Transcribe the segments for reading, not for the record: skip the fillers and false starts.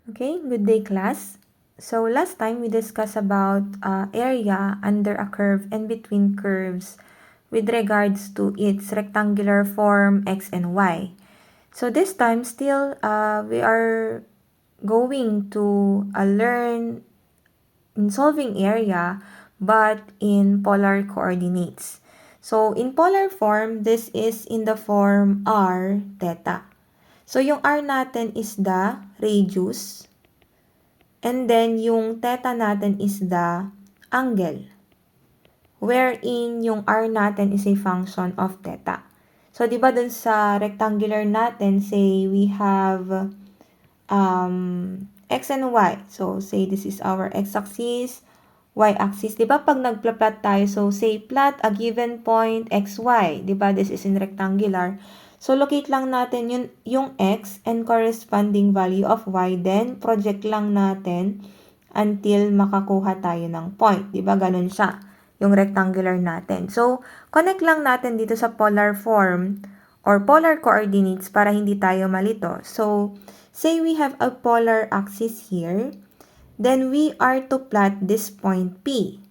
Okay, good day class. So last time we discussed about area under a curve and between curves with regards to its rectangular form x and y. So this time still we are going to learn in solving area but in polar coordinates. So in polar form, this is in the form r theta. So yung r natin is the radius. And then, yung theta natin is the angle, wherein yung r natin is a function of theta. So, di ba dun sa rectangular natin, say we have x and y. So, say this is our x-axis, y-axis. Di ba pag nagpla-plot tayo, so say plot a given point xy. Di ba this is in rectangular. So, locate lang natin yung x and corresponding value of y. Then, project lang natin until makakuha tayo ng point. Diba? Ganun siya, yung rectangular natin. So, connect lang natin dito sa polar form or polar coordinates para hindi tayo malito. So, say we have a polar axis here. Then, we are to plot this point P.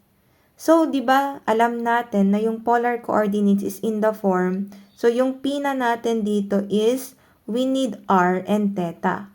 So, di ba, alam natin na yung polar coordinates is in the form. So, yung P na natin dito is we need R and theta.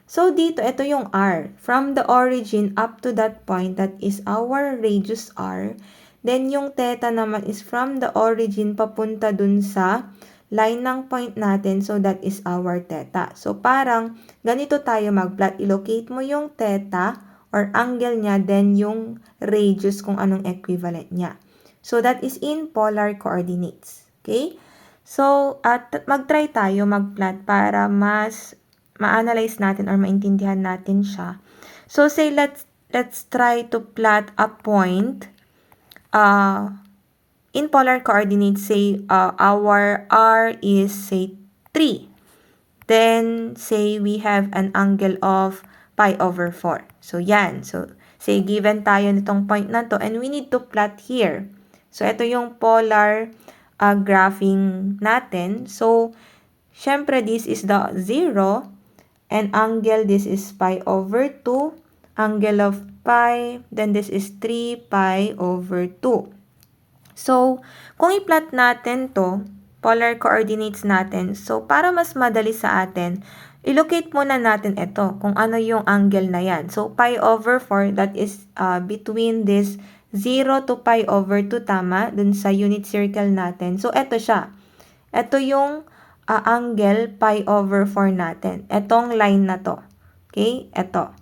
So, dito, ito yung R. From the origin up to that point, that is our radius R. Then, yung theta naman is from the origin papunta dun sa line ng point natin. So, that is our theta. So, parang ganito tayo mag-plot. I-locate mo yung theta or angle niya, then yung radius kung anong equivalent niya. So, that is in polar coordinates. Okay? So, mag-try tayo mag-plot para mas ma-analyze natin or maintindihan natin siya. So, say let's try to plot a point in polar coordinates. Say our r is say 3. Then, say we have an angle of pi over 4. So, yan. So, say given tayo nitong point na to and we need to plot here. So, ito yung polar graphing natin. So, syempre, this is the 0 and angle, this is pi over 2. Angle of pi, then this is 3 pi over 2. So, kung i-plot natin to, polar coordinates natin, so para mas madali sa atin, i-locate muna natin ito, kung ano yung angle na yan. So, pi over 4, that is between this 0 to pi over 2, tama? Dun sa unit circle natin. So, ito siya. Ito yung angle pi over 4 natin. Etong line na to. Okay? Ito.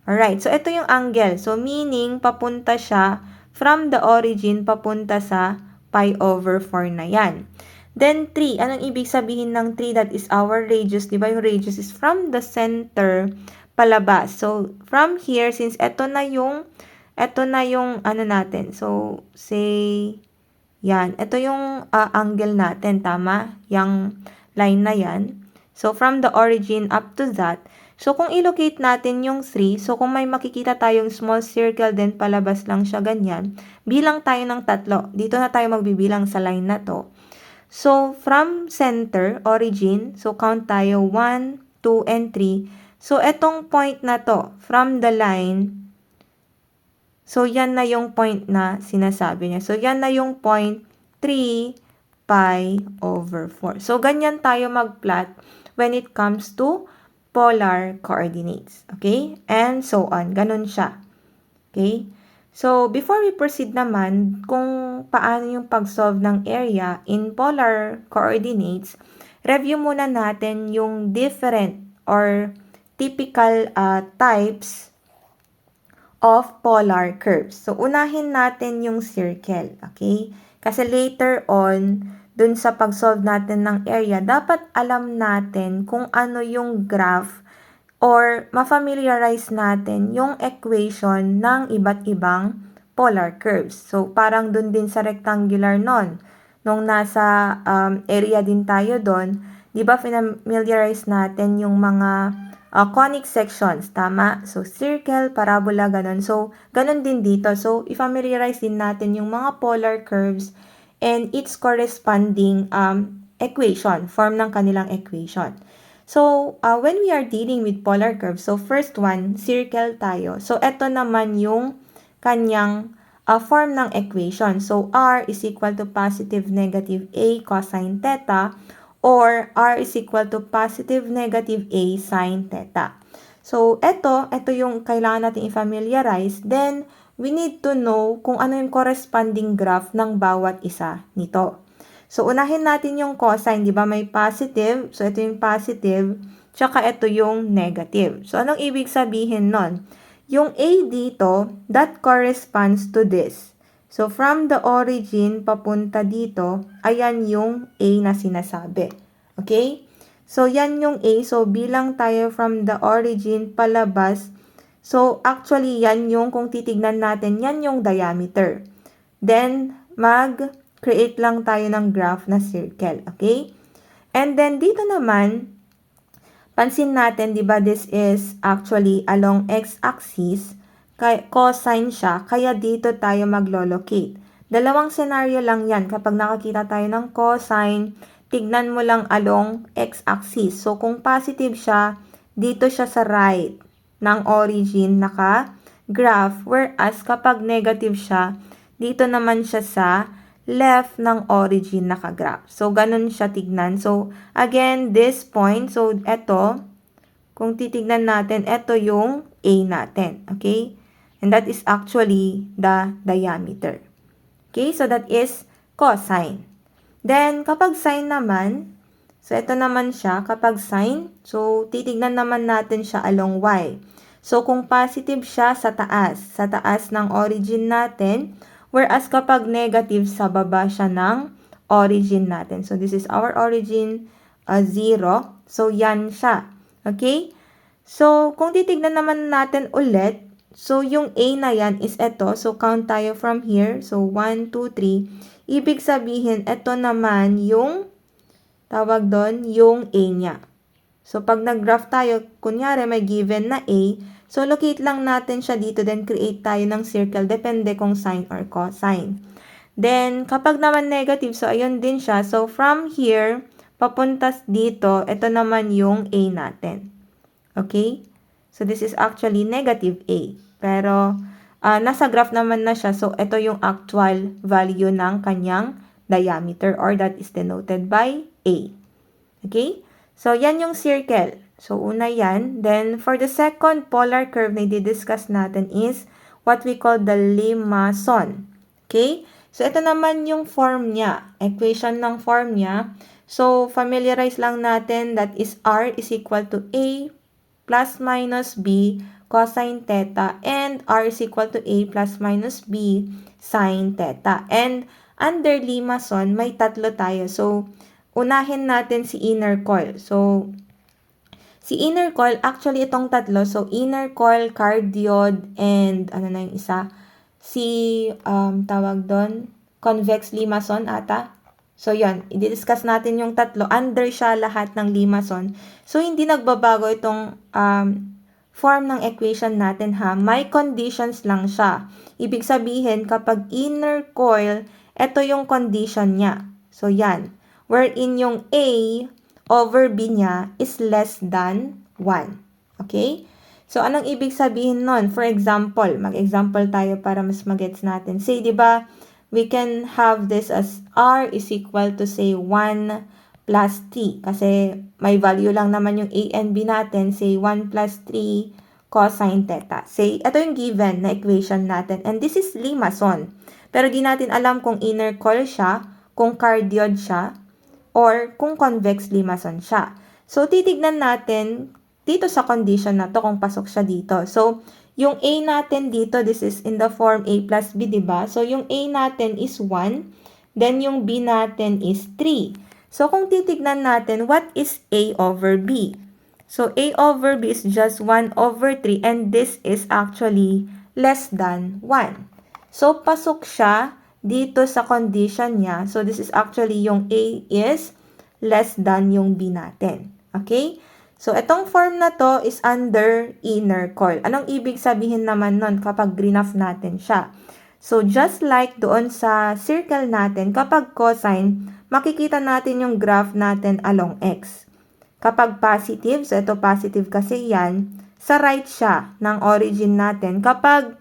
Alright. So, ito yung angle. So, meaning, papunta siya from the origin, papunta sa pi over 4 na yan. Then, 3. Anong ibig sabihin ng 3? That is our radius. Diba yung radius is from the center palabas. So, from here, since ito na yung ano natin. So, say, yan. Ito yung angle natin, tama? Yung line na yan. So, from the origin up to that. So, kung ilocate natin yung 3, so kung may makikita tayong small circle, then palabas lang siya ganyan, bilang tayo ng 3. Dito na tayo magbibilang sa line na to. So, from center, origin, so count tayo 1, 2, and 3. So, etong point na to, from the line, so yan na yung point na sinasabi niya. So, yan na yung point 3 pi over 4. So, ganyan tayo mag-plot when it comes to polar coordinates. Okay? And so on. Ganun siya. Okay? So, before we proceed naman, kung paano yung pag-solve ng area in polar coordinates, review muna natin yung different or typical types of polar curves. So, unahin natin yung circle. Okay? Kasi later on, dun sa pag-solve natin ng area, dapat alam natin kung ano yung graph or ma-familiarize natin yung equation ng iba't ibang polar curves. So, parang dun din sa rectangular nung nasa area din tayo dun, di ba familiarize natin yung mga conic sections, tama? So, circle, parabola, ganun. So, ganun din dito. So, i-familiarize din natin yung mga polar curves and its corresponding equation, form ng kanilang equation. So, when we are dealing with polar curves, so first one, circle tayo. So, ito naman yung kanyang form ng equation. So, r is equal to positive negative a cosine theta or r is equal to positive negative a sine theta. So, ito yung kailangan natin i-familiarize. Then, we need to know kung ano yung corresponding graph ng bawat isa nito. So, unahin natin yung cosine, di ba? May positive. So, ito yung positive. Tsaka ito yung negative. So, anong ibig sabihin nun? Yung A dito, that corresponds to this. So, from the origin papunta dito, ayan yung A na sinasabi. Okay? So, yan yung A. So, bilang tayo from the origin palabas. So, actually, yan yung, kung titignan natin, yan yung diameter. Then, create lang tayo ng graph na circle, okay? And then, dito naman, pansin natin, di ba, this is actually along x-axis, cosine siya, kaya dito tayo maglo-locate. Dalawang scenario lang yan. Kapag nakakita tayo ng cosine, tignan mo lang along x-axis. So, kung positive siya, dito siya sa right ng origin naka-graph. Whereas, kapag negative siya, dito naman siya sa left ng origin nakagraph. So, ganun siya tignan. So, again, this point, so, eto, kung titignan natin, eto yung A natin. Okay? And that is actually the diameter. Okay? So, that is cosine. Then, kapag sine naman, so, eto naman siya, kapag sine, so, titignan naman natin siya along Y. So, kung positive siya sa taas ng origin natin, whereas kapag negative, sa baba siya ng origin natin. So, this is our origin, 0. So, yan siya. Okay? So, kung titignan naman natin ulit, so, yung A na yan is ito. So, count tayo from here. So, 1, 2, 3. Ibig sabihin, ito naman yung, tawag doon, yung A niya. So, pag nag-graph tayo, kunyari may given na A, so, locate lang natin siya dito, then create tayo ng circle, depende kung sine or cosine. Then, kapag naman negative, so, ayun din siya. So, from here, papunta dito, ito naman yung A natin. Okay? So, this is actually negative A. Pero, nasa graph naman na siya, so, ito yung actual value ng kanyang diameter, or that is denoted by A. Okay? So, yan yung circle. So, una yan. Then, for the second polar curve na i-discuss natin is what we call the limason. Okay? So, ito naman yung form niya. Equation ng form niya. So, familiarize lang natin that is R is equal to A plus minus B cosine theta and R is equal to A plus minus B sine theta. And under limason, may tatlo tayo. So, unahin natin si inner coil. So, si inner coil, actually itong tatlo. So, inner coil, cardioid, and ano na yung isa? Si, tawag doon, convex limason ata. So, yun. I-discuss natin yung tatlo. Under siya lahat ng limason. So, hindi nagbabago itong form ng equation natin ha. May conditions lang siya. Ibig sabihin, kapag inner coil, ito yung condition niya. So, yan. Wherein yung A over B niya is less than 1. Okay? So, anong ibig sabihin nun? For example, mag-example tayo para mas magets natin. Say, di ba, we can have this as R is equal to, say, 1 plus T. Kasi may value lang naman yung A and B natin. Say, 1 plus 3 cosine theta. Say, ito yung given na equation natin. And this is limason. Pero di natin alam kung inner coil siya, kung cardioid siya, or kung convex limason siya. So, titignan natin dito sa condition na to kung pasok siya dito. So, yung A natin dito, this is in the form A plus B, diba? So, yung A natin is 1, then yung B natin is 3. So, kung titignan natin, what is A over B? So, A over B is just 1 over 3, and this is actually less than 1. So, pasok siya dito sa condition niya. So, this is actually yung A is less than yung B natin. Okay? So, itong form na to is under inner coil. Anong ibig sabihin naman nun kapag graph natin siya? So, just like doon sa circle natin, kapag cosine, makikita natin yung graph natin along x. Kapag positive, so ito positive kasi yan, sa right siya ng origin natin. Kapag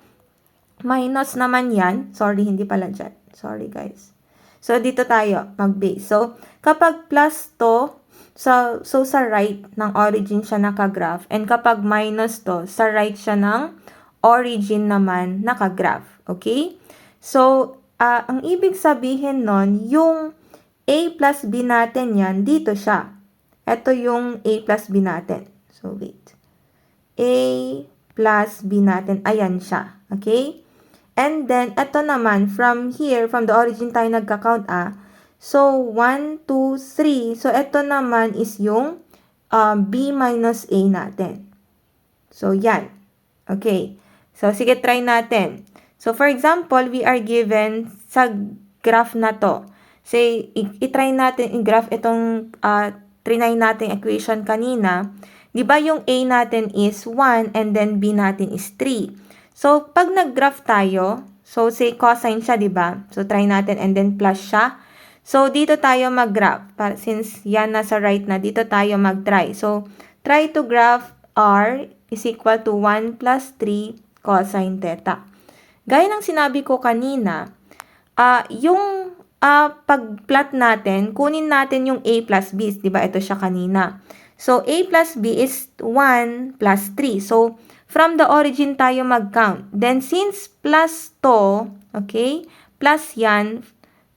minus naman yan, sorry, hindi pala dyan. Sorry guys. So, dito tayo mag-base. So, kapag plus to, so sa right ng origin siya nakagraph. And kapag minus to, sa right siya ng origin naman nakagraph. Okay? So, ang ibig sabihin nun, yung A plus B natin yan, dito siya. Ito yung A plus B natin. So, wait. A plus B natin, ayan siya. Okay? And then, ito naman, from here, from the origin tayo nagka-count So, 1, 2, 3. So, ito naman is yung B minus A natin. So, yan. Okay. So, sige, try natin. So, for example, we are given sa graph na to. Say, i-try natin i-graph itong trinay natin equation kanina. Di ba yung A natin is 1 and then B natin is 3. So, pag nag-graph tayo, so say cosine siya, di ba? So, try natin and then plus siya. So, dito tayo mag-graph. Since yan nasa right na, dito tayo mag-try. So, try to graph R is equal to 1 plus 3 cosine theta. Gaya ng sinabi ko kanina, yung pag-plot natin, kunin natin yung A plus B. Di ba? Ito siya kanina. So, A plus B is 1 plus 3. So, from the origin tayo mag-count. Then, since plus to, okay, plus yan,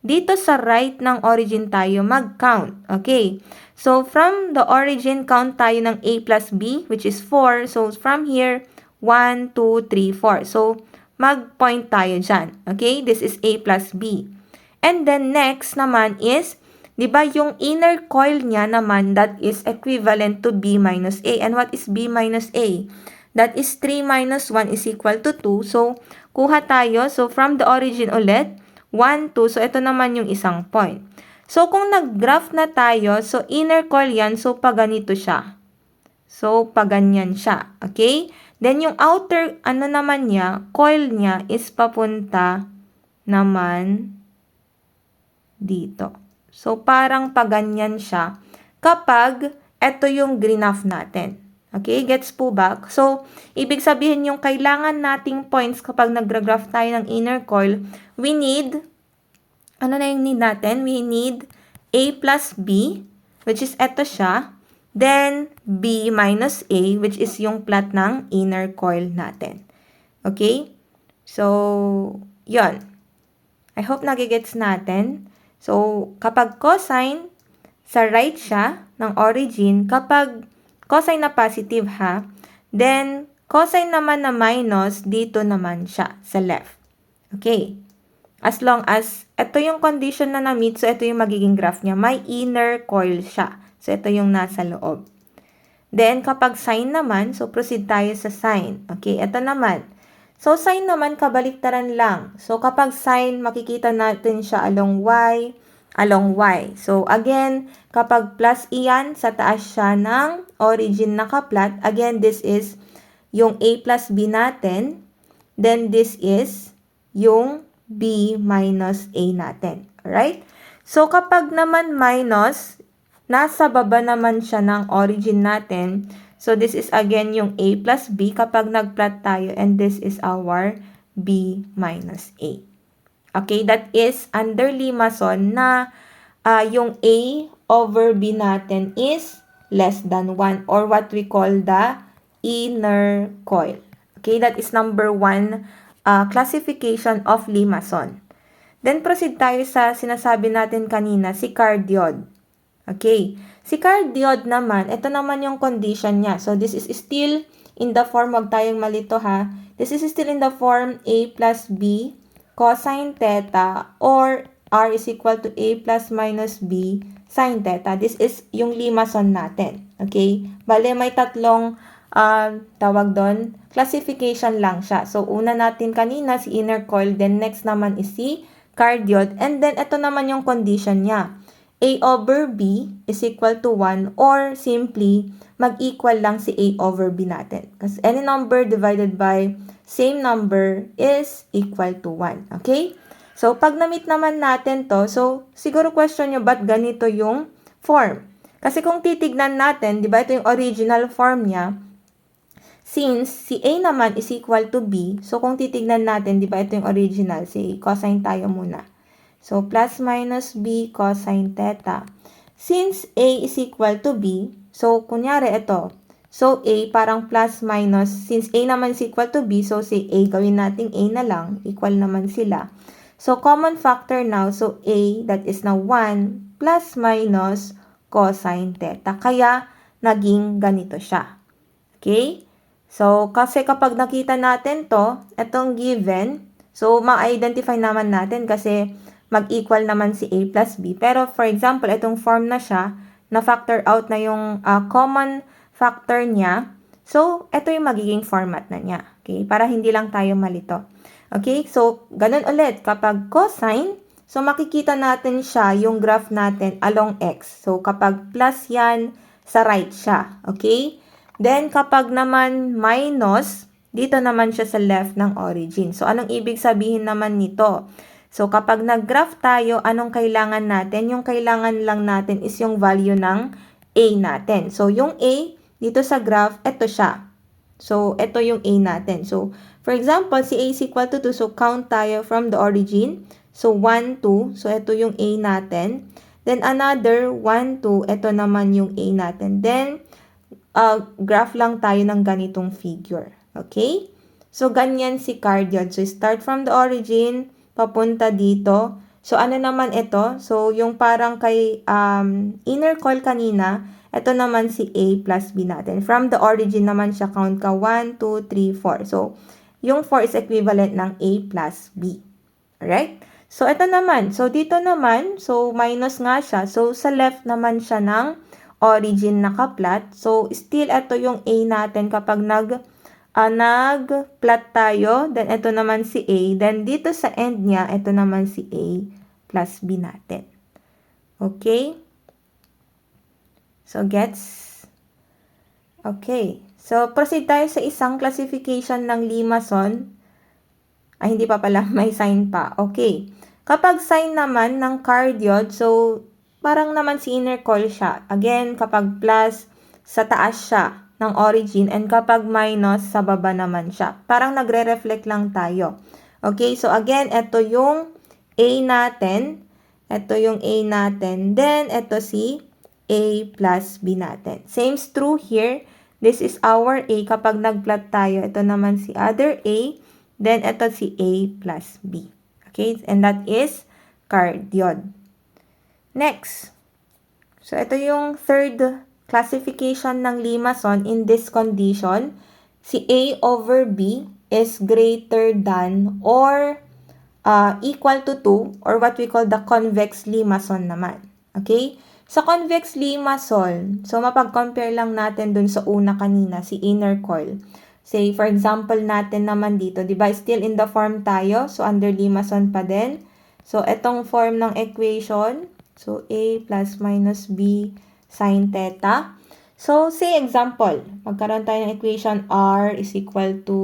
dito sa right ng origin tayo mag-count. Okay, so from the origin, count tayo ng A plus B, which is 4. So, from here, 1, 2, 3, 4. So, mag-point tayo dyan. Okay, this is A plus B. And then, next naman is, di ba yung inner coil niya naman, that is equivalent to B minus A. And what is B minus A? That is 3 minus 1 is equal to 2. So, kuha tayo. So, from the origin ulit, 1, 2. So, ito naman yung isang point. So, kung nag-graph na tayo, so, inner coil yan. So, paganito siya. So, paganyan siya. Okay? Then, yung outer, naman niya, coil niya is papunta naman dito. So, parang paganyan siya kapag ito yung graph natin. Okay, gets po ba? So, ibig sabihin yung kailangan nating points kapag nag-graph tayo ng inner coil, we need, ano na yung need natin? We need A plus B, which is eto siya. Then, B minus A, which is yung plot ng inner coil natin. Okay? So, yon. I hope nagigets natin. So, kapag cosine, sa right siya ng origin. Kapag cosine na positive ha, then cosine naman na minus, dito naman siya sa left. Okay. As long as ito yung condition na na-meet, so ito yung magiging graph niya. May inner coil siya. So ito yung nasa loob. Then kapag sine naman, so proceed tayo sa sine. Okay, ito naman. So sine naman kabaliktaran lang. So kapag sine, makikita natin siya along y. So, again, kapag plus iyan, sa taas siya ng origin naka-plot. Again, this is yung A plus B natin. Then, this is yung B minus A natin. Alright? So, kapag naman minus, nasa baba naman siya ng origin natin. So, this is again yung A plus B kapag nag-plot tayo. And this is our B minus A. Okay, that is under Limason na yung A over B natin is less than 1 or what we call the inner coil. Okay, that is number 1 classification of Limason. Then proceed tayo sa sinasabi natin kanina, si cardioid. Okay, si cardioid naman, ito naman yung condition niya. So this is still in the form, wag tayong malito ha. This is still in the form A plus B cosine theta or R is equal to A plus minus B sine theta. This is yung Limason natin. Okay? Bale, may tatlong tawag doon, classification lang siya. So, una natin kanina si inner coil, then next naman is si cardioid, and then ito naman yung condition niya. A over B is equal to 1 or simply mag-equal lang si A over B natin. Kasi any number divided by same number is equal to 1. Okay? So, pag na-meet naman natin to, so, siguro question nyo, ba't ganito yung form? Kasi kung titignan natin, di ba ito yung original form niya, since si A naman is equal to B, so kung titignan natin, di ba ito yung original, si cosine tayo muna. So, plus minus B cosine theta. Since A is equal to B, so kunyari ito, so A parang plus minus, since A naman is equal to B, so si A gawin natin A na lang, equal naman sila. So, common factor now, so A, that is now 1 plus minus cosine theta. Kaya, naging ganito siya. Okay? So, kasi kapag nakita natin to, itong given, so, ma-identify naman natin kasi mag-equal naman si A plus B. Pero, for example, itong form na siya, na-factor out na yung common factor niya. So, ito yung magiging format na niya. Okay? Para hindi lang tayo malito. Okay? So, ganun ulit. Kapag cosine, so makikita natin siya, yung graph natin along x. So, kapag plus yan, sa right siya. Okay? Then, kapag naman minus, dito naman siya sa left ng origin. So, anong ibig sabihin naman nito? So, kapag nag-graph tayo, anong kailangan natin? Yung kailangan lang natin is yung value ng A natin. So, yung A, dito sa graph, ito siya. So, ito yung A natin. So, for example, si A is equal to 2. So, count tayo from the origin. So, 1, 2. So, ito yung A natin. Then, another 1, 2. Ito naman yung A natin. Then, graph lang tayo ng ganitong figure. Okay? So, ganyan si cardioid. So, start from the origin, papunta dito. So, ano naman ito? So, yung parang kay inner coil kanina, ito naman si A plus B natin. From the origin naman siya, count ka 1, 2, 3, 4. So, yung 4 is equivalent ng A plus B. Alright? So, ito naman. So, dito naman, so, minus nga siya. So, sa left naman siya ng origin nakaplat. So, still ito yung A natin kapag nag-plot tayo. Then, ito naman si A. Then, dito sa end niya, ito naman si A plus B natin. Okay? So, gets? Okay. So, proceed tayo sa isang classification ng limason. Ay, hindi pa pala. May sign pa. Okay. Kapag sign naman ng cardioid, so, parang naman si inner coil siya. Again, kapag plus, sa taas siya ng origin. And kapag minus, sa baba naman siya. Parang nagre-reflect lang tayo. Okay, so again, ito yung A natin. Ito yung A natin. Then, ito si A plus B natin. Same is true here. This is our A. Kapag nag-plot tayo, ito naman si other A. Then, ito si A plus B. Okay, and that is cardioid. Next, so ito yung third classification ng limason in this condition. Si A over B is greater than or equal to 2 or what we call the convex limason naman. Okay? Sa convex limason, so mapag-compare lang natin dun sa una kanina, si inner coil. Say, for example natin naman dito, di ba? Still in the form tayo, so under limason pa din. So, itong form ng equation, so, A plus minus B sin theta. So, say example, magkaroon tayo ng equation R is equal to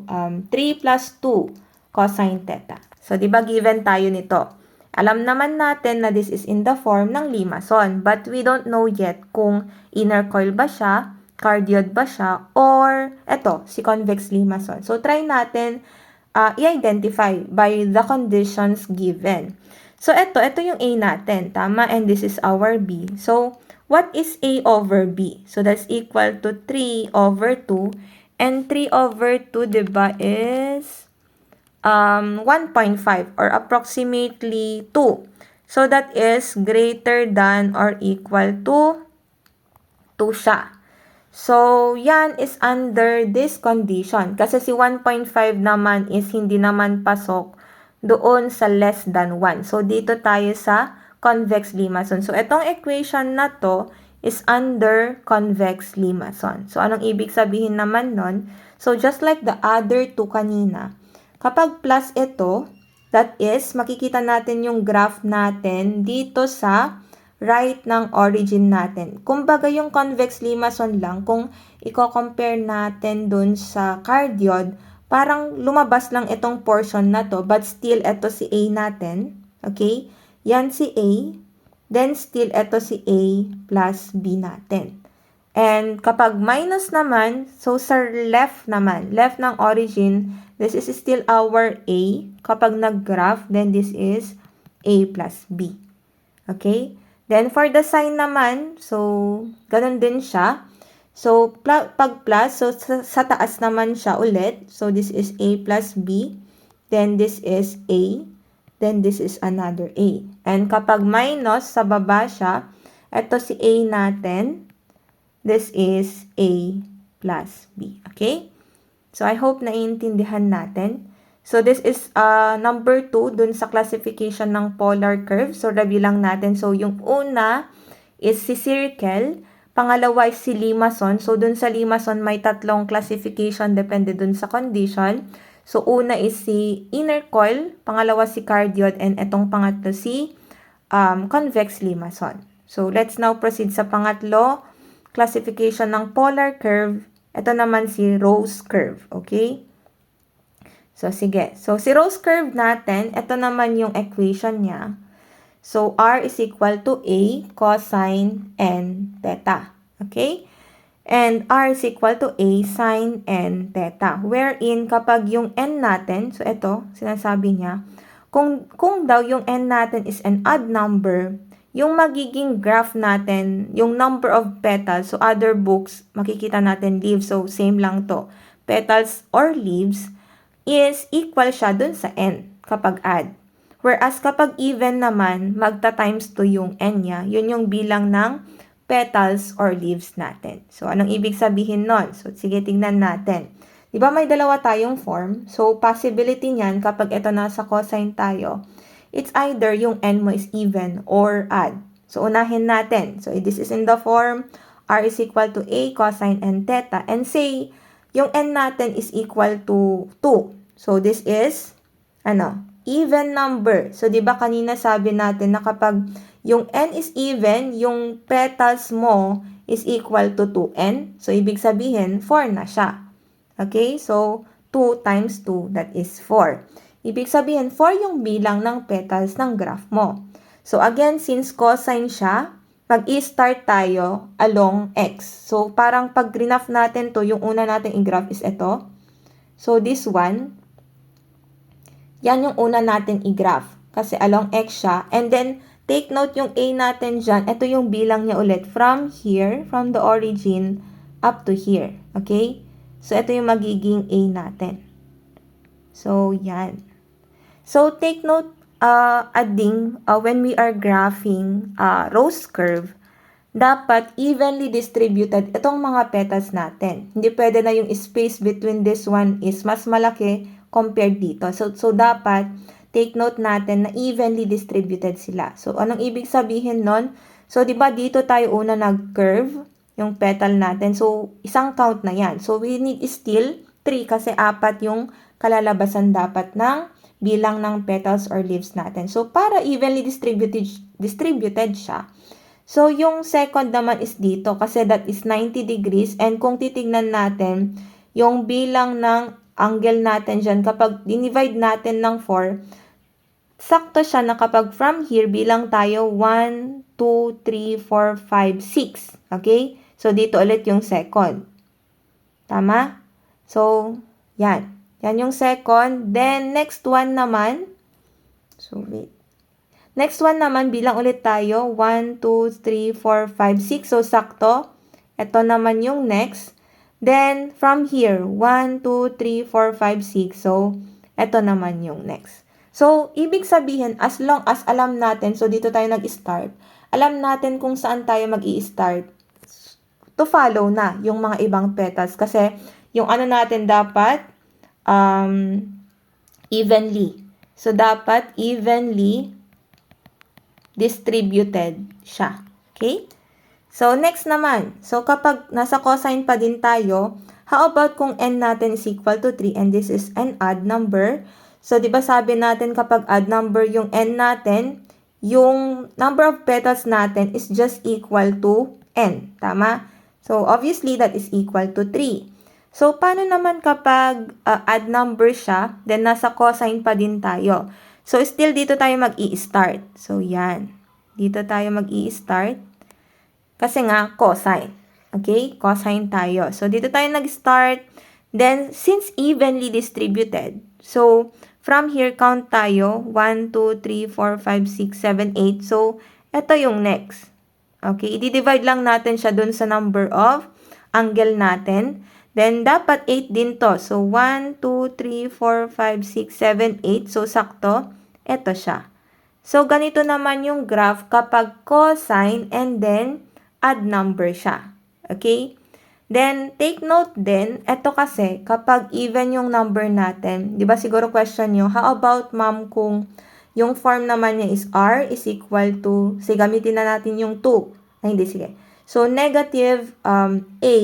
3 plus 2 cosine theta. So, di ba given tayo nito? Alam naman natin na this is in the form ng limason, but we don't know yet kung inner coil ba siya, cardioid ba siya, or eto, si convex limason. So, try natin i-identify by the conditions given. So, ito yung A natin, tama? And this is our B. So, what is A over B? So, that's equal to 3 over 2. And 3 over 2, diba, is 1.5 or approximately 2. So, that is greater than or equal to 2 siya. So, yan is under this condition. Kasi si 1.5 naman is hindi naman pasok doon sa less than 1. So, dito tayo sa convex limason. So, itong equation na to is under convex limason. So, anong ibig sabihin naman nun? So, just like the other two kanina, kapag plus ito, that is, makikita natin yung graph natin dito sa right ng origin natin. Kumbaga yung convex limason lang, kung i-compare natin dun sa cardioid, parang lumabas lang itong portion na to, but still ito si A natin. Okay? Yan si A. then still ito si A plus B natin. And kapag minus naman, so sa left naman, left ng origin, this is still our A. Kapag nag-graph, then this is A plus B. Okay? Then for the sign naman, so ganun din siya. So pag plus, so sa taas naman siya ulit. So this is A plus B. Then this is A. Then this is another A. And kapag minus, sa baba siya, ito si A natin. This is A plus B. Okay? So, I hope naiintindihan natin. So, this is number 2 dun sa classification ng polar curve. So, review lang natin. So, yung una is si circle. Pangalawa is si limason. So, dun sa limason, may tatlong classification depende dun sa condition. So, una is si inner coil. Pangalawa si cardioid. And itong pangatlo si convex limason. So, let's now proceed sa pangatlo. Classification ng polar curve. Ito naman si Rose curve. Okay? So, sige. So, si Rose curve natin, ito naman yung equation niya. So, R is equal to A cosine N theta. Okay? And R is equal to A sine N theta. Wherein, kapag yung N natin, so ito, sinasabi niya, kung daw yung N natin is an odd number, yung magiging graph natin, yung number of petals, so other books, makikita natin leaves, so same lang to. Petals or leaves is equal siya dun sa N kapag add. Whereas kapag even naman, magta-times 2 yung N niya, yun yung bilang ng petals or leaves natin. So, anong ibig sabihin nun? So, sige, tingnan natin. Diba may dalawa tayong form? So, possibility niyan kapag ito nasa cosine tayo, it's either yung N mo is even or odd. So, unahin natin. So, this is in the form R is equal to A cosine N theta. And say, yung N natin is equal to 2. So, this is, even number. So, di ba kanina sabi natin na kapag yung N is even, yung petals mo is equal to 2N. So, ibig sabihin, 4 na siya. Okay? So, 2 times 2, that is 4. Ibig sabihin, 4 yung bilang ng petals ng graph mo. So, again, since cosine siya, mag-i-start tayo along x. So, parang pag graph natin to, yung una natin i-graph is ito. So, this one, yan yung una natin i-graph. Kasi along x siya. And then, take note yung A natin dyan. Ito yung bilang niya ulit. From here, from the origin, up to here. Okay? So, ito yung magiging A natin. So, yan. So, take note, when we are graphing Rose curve, dapat evenly distributed itong mga petals natin. Hindi pwede na yung space between this one is mas malaki compared dito. So dapat, take note natin na evenly distributed sila. So, anong ibig sabihin nun? So, di ba dito tayo una nag-curve yung petal natin. So, isang count na yan. So, we need still 3 kasi 4 yung kalalabasan dapat ng bilang ng petals or leaves natin. So, para evenly distributed siya. So, yung second naman is dito kasi that is 90 degrees. And kung titignan natin, yung bilang ng angle natin dyan, kapag dinivide natin ng 4, sakto siya na kapag from here, bilang tayo 1, 2, 3, 4, 5, 6. Okay? So, dito ulit yung second. Tama? So, yan. Yan yung second. Then, next one naman. So, wait. Next one naman, bilang ulit tayo. 1, 2, 3, 4, 5, 6. So, sakto. Ito naman yung next. Then, from here, 1, 2, 3, 4, 5, 6. So, ito naman yung next. So, ibig sabihin, as long as alam natin, so dito tayo nag-start, alam natin kung saan tayo mag-i-start to follow na yung mga ibang petals. Kasi, yung ano natin dapat, evenly. So, dapat evenly distributed siya. Okay? So, next naman. So, kapag nasa cosine pa din tayo, how about kung n natin is equal to 3 and this is an odd number? So, di ba sabi natin kapag odd number yung n natin, yung number of petals natin is just equal to n. Tama? So, obviously, that is equal to 3. So, paano naman kapag odd number siya, then nasa cosine pa din tayo? So, still dito tayo mag-i-start. So, yan. Dito tayo mag-i-start. Kasi nga, cosine. Okay? Cosine tayo. So, dito tayo nag-start. Then, since evenly distributed, so, from here, count tayo. 1, 2, 3, 4, 5, 6, 7, 8. So, ito yung next. Okay? I-divide lang natin siya dun sa number of angle natin. Then, dapat 8 din to. So, 1, 2, 3, 4, 5, 6, 7, 8. So, sakto. Ito siya. So, ganito naman yung graph kapag cosine and then add number siya. Okay? Then, take note din, ito kasi, kapag even yung number natin, di ba siguro question nyo, how about ma'am kung yung form naman niya is r is equal to, sige, gamitin na natin yung 2. Ay, hindi, sige. So, negative a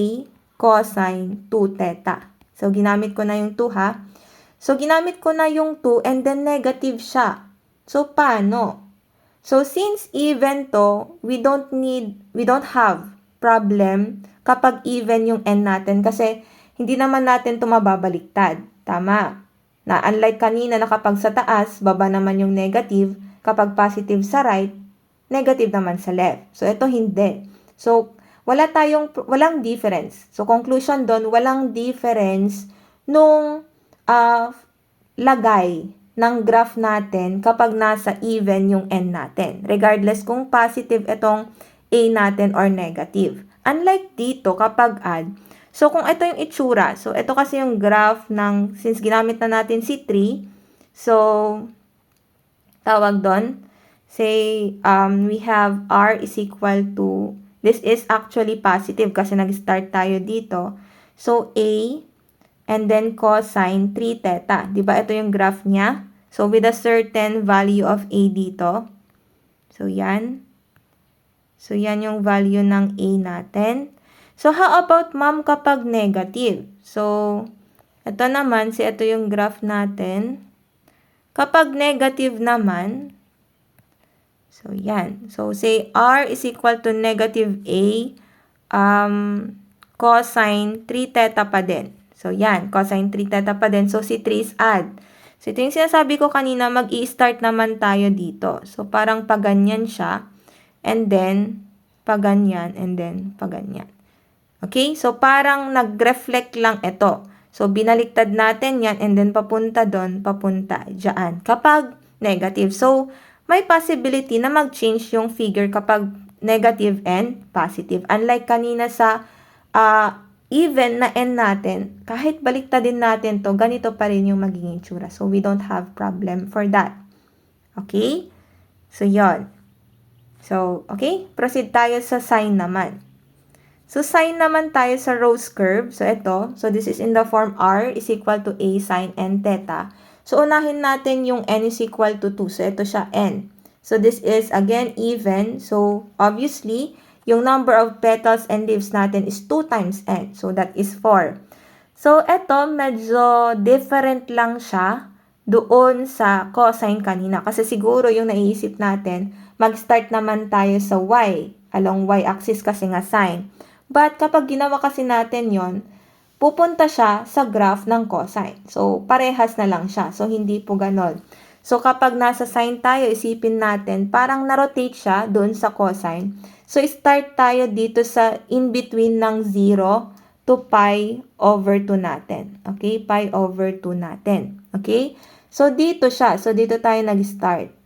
cosine 2 theta. So, ginamit ko na yung 2 ha. So, ginamit ko na yung 2 and then negative siya. So, paano? So, since even to, we don't have problem kapag even yung n natin kasi hindi naman natin ito mababaliktad. Tama. Na unlike kanina na kapag sa taas, baba naman yung negative, kapag positive sa right, negative naman sa left. So, ito hindi. So, walang difference. So, conclusion doon, walang difference nung lagay ng graph natin kapag nasa even yung n natin. Regardless kung positive itong a natin or negative. Unlike dito kapag add, so kung ito yung itsura, so ito kasi yung graph ng, since ginamit na natin si 3, so tawag doon, say we have r is equal to, this is actually positive kasi nag-start tayo dito. So a and then cosine 3 theta. Diba ito yung graph niya? So, with a certain value of a dito. So, yan. So, yan yung value ng a natin. So, how about ma'am kapag negative? So, ito naman, ito yung graph natin. Kapag negative naman, so, yan. So, say r is equal to negative a cosine 3 theta pa din. So, yan. Cosine 3 theta pa din. So, si 3 is add. So, ito yung sinasabi ko kanina, mag-i-start naman tayo dito. So, parang paganyan siya. And then, paganyan. And then, paganyan. Okay? So, parang nag-reflect lang ito. So, binaliktad natin yan. And then, papunta doon, papunta dyan. Kapag negative. So, may possibility na mag-change yung figure kapag negative and positive. Unlike kanina sa even na n natin, kahit baliktad din natin to, ganito pa rin yung magiging itsura. So, we don't have problem for that. Okay? So, yon. So, okay? Proceed tayo sa sine naman. So, sine naman tayo sa rose curve. So, ito. So, this is in the form r is equal to a sine n theta. So, unahin natin yung n is equal to 2. So, ito siya n. So, this is, again, even. So, obviously, yung number of petals and leaves natin is 2 times n. So, that is 4. So, eto, medyo different lang siya doon sa cosine kanina. Kasi siguro yung naiisip natin, mag-start naman tayo sa y, along y-axis kasi nga sine. But, kapag ginawa kasi natin yon, pupunta siya sa graph ng cosine. So, parehas na lang siya. So, hindi po ganon. So, kapag nasa sine tayo, isipin natin, parang na-rotate siya doon sa cosine. So, start tayo dito sa in-between ng 0 to pi over 2 natin. Okay? Pi over 2 natin. Okay? So, dito siya. So, dito tayo nag-start.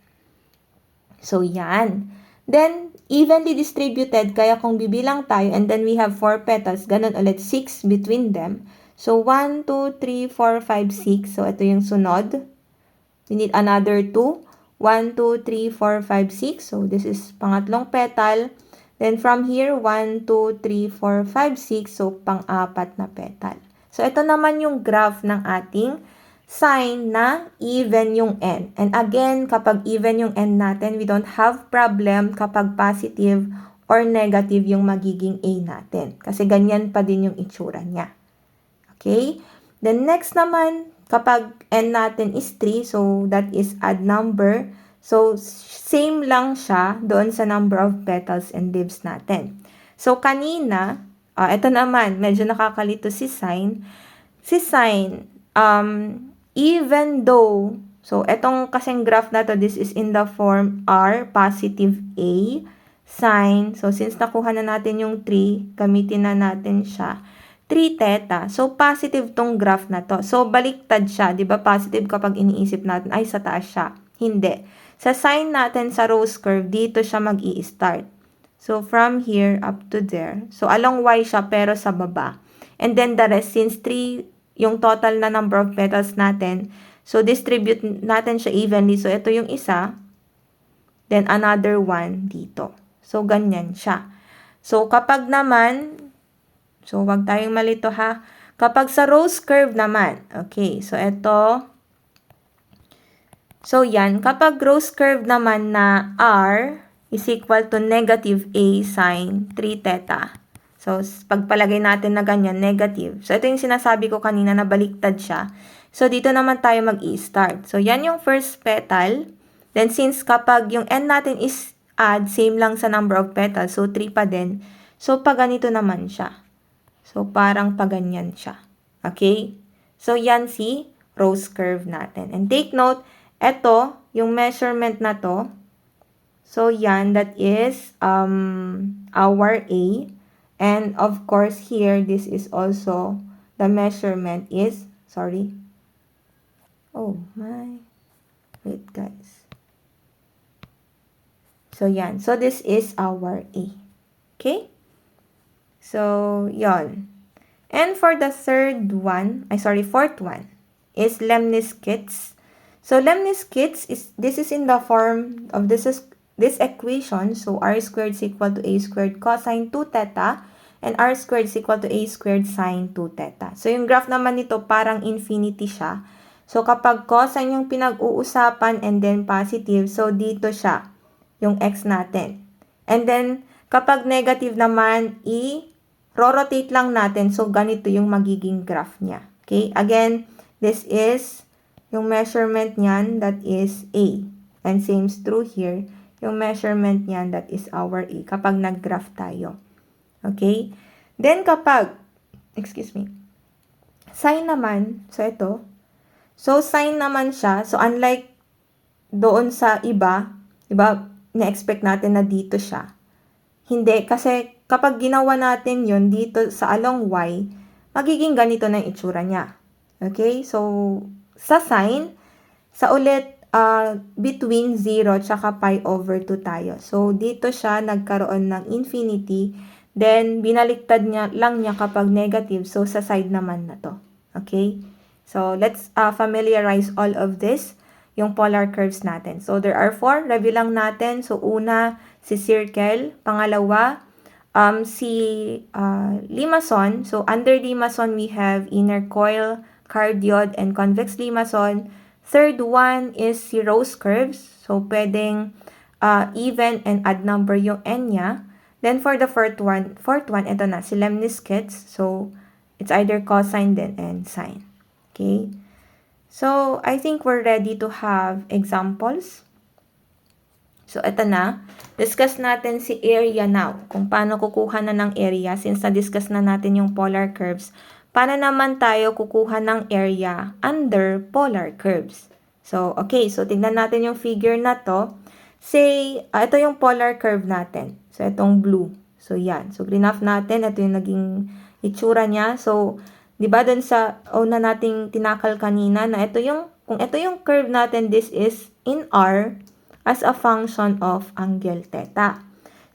So, yan. Then, evenly distributed, kaya kung bibilang tayo, and then we have 4 petals, ganun ulit, 6 between them. So, 1, 2, 3, 4, 5, 6. So, ito yung sunod. We need another 2. 1, 2, 3, 4, 5, 6. So, this is pangatlong petal. Then, from here, 1, 2, 3, 4, 5, 6. So, pang-apat na petal. So, ito naman yung graph ng ating sine na even yung n. And again, kapag even yung n natin, we don't have problem kapag positive or negative yung magiging a natin. Kasi ganyan pa din yung itsura niya. Okay? Then, next naman, kapag n natin is 3, so that is odd number. So, same lang siya doon sa number of petals and leaves natin. So, kanina, ito naman, medyo nakakalito si sine. Si sine, even though, So, etong kasing graph na to, this is in the form R, positive A, sine. So, since nakuha na natin yung 3, gamitin na natin siya. 3 theta. So, positive tong graph na to. So, baliktad siya. Di ba positive kapag iniisip natin, ay sa taas siya. Hindi. Sa sine natin sa rose curve, dito siya mag-i-start. So, from here up to there. So, along Y siya pero sa baba. And then the rest, since 3 yung total na number of petals natin, so, distribute natin siya evenly. So, ito yung isa. Then, another one dito. So, ganyan siya. So, kapag naman, so, wag tayong malito ha. Kapag sa rose curve naman, okay, so ito, so yan, kapag rose curve naman na R is equal to negative A sine 3 theta. So, pagpalagay natin na ganyan, negative. So, ito yung sinasabi ko kanina na baliktad siya. So, dito naman tayo mag-i-start. So, yan yung first petal. Then, since kapag yung end natin is add, same lang sa number of petals, so 3 pa din. So, pag ganito naman siya. So, parang paganyan siya. Okay? So, yan si rose curve natin. And take note, eto, yung measurement na to. So, yan, that is our A. And, of course, here, this is also, the measurement is, sorry. Oh, my. Wait, guys. So, yan. So, this is our A. Okay? So, yon. And for the fourth one, is lemniscate. So, lemniscate this is in the form of this equation. So, r squared is equal to a squared cosine 2 theta, and r squared is equal to a squared sine 2 theta. So, yung graph naman nito parang infinity siya. So, kapag cosine yung pinag-uusapan and then positive, so dito siya, yung x natin. And then, kapag negative naman, rotate lang natin. So, ganito yung magiging graph niya. Okay? Again, this is yung measurement niyan, that is A. And same is true here. Yung measurement niyan, that is our A. Kapag nag-graph tayo. Okay? Then, kapag, sine naman, so ito. So, sine naman siya. So, unlike doon sa iba, na-expect natin na dito siya. Hindi, kasi kapag ginawa natin yon dito sa along Y, magiging ganito na yung itsura niya. Okay? So, sa sine, sa ulit, between 0 tsaka pi over 2 tayo. So, dito siya nagkaroon ng infinity. Then, binaliktad lang niya kapag negative. So, sa side naman na to. Okay? So, let's familiarize all of this, yung polar curves natin. So, there are 4. Review lang natin. So, una, si circle. Pangalawa, si limason. So, under limason, we have inner coil, cardioid, and convex limason. Third one is si rose curves. So, pwedeng even and odd number yung n niya. Then, for the fourth one, ito na, si lemniscate. So, it's either cosine then and sine. Okay? So, I think we're ready to have examples. So, ito na. Discuss natin si area now. Kung paano kukuha na ng area. Since na-discuss na natin yung polar curves, paano naman tayo kukuha ng area under polar curves? So, okay. So, tingnan natin yung figure na to. Say, ito yung polar curve natin. So, itong blue. So, yan. So, graph natin. Ito yung naging itsura niya. So, di ba dun sa una nating tinakal kanina na kung ito yung curve natin, this is in R as a function of angle theta.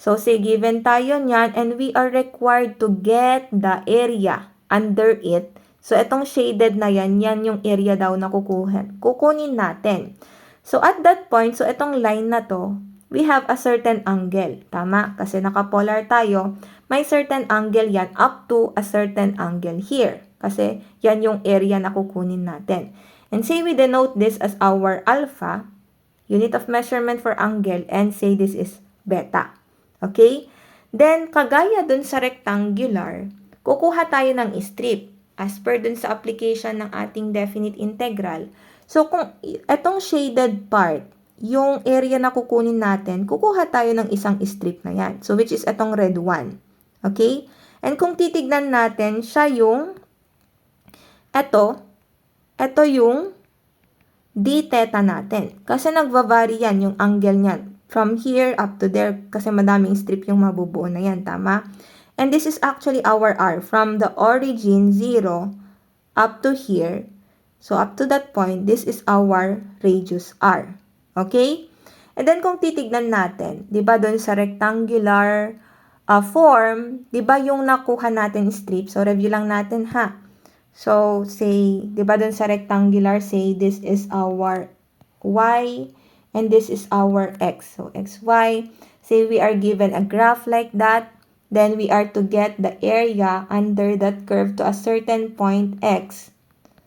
So, say given tayo niyan and we are required to get the area under it. So, itong shaded na yan yung area daw na kukunin natin. So, at that point, so itong line na to, we have a certain angle. Tama? Kasi nakapolar tayo, may certain angle yan up to a certain angle here. Kasi yan yung area na kukunin natin. And say we denote this as our alpha, unit of measurement for angle, and say this is beta. Okay? Then, kagaya dun sa rectangular, kukuha tayo ng strip as per dun sa application ng ating definite integral. So, kung itong shaded part, yung area na kukunin natin, kukuha tayo ng isang strip na yan. So, which is itong red one. Okay? And kung titignan natin, siya yung ito yung d theta natin. Kasi nagva-vary yan yung angle niyan. From here up to there, kasi madaming strip yung mabubuo na yan, tama? And this is actually our r. From the origin, 0, up to here. So, up to that point, this is our radius r. Okay? And then, kung titignan natin, di ba doon sa rectangular form, di ba yung nakuha natin strip? So, review lang natin ha. So, say, di ba doon sa rectangular, say, this is our y, and this is our x. So, xy, say we are given a graph like that, then we are to get the area under that curve to a certain point x.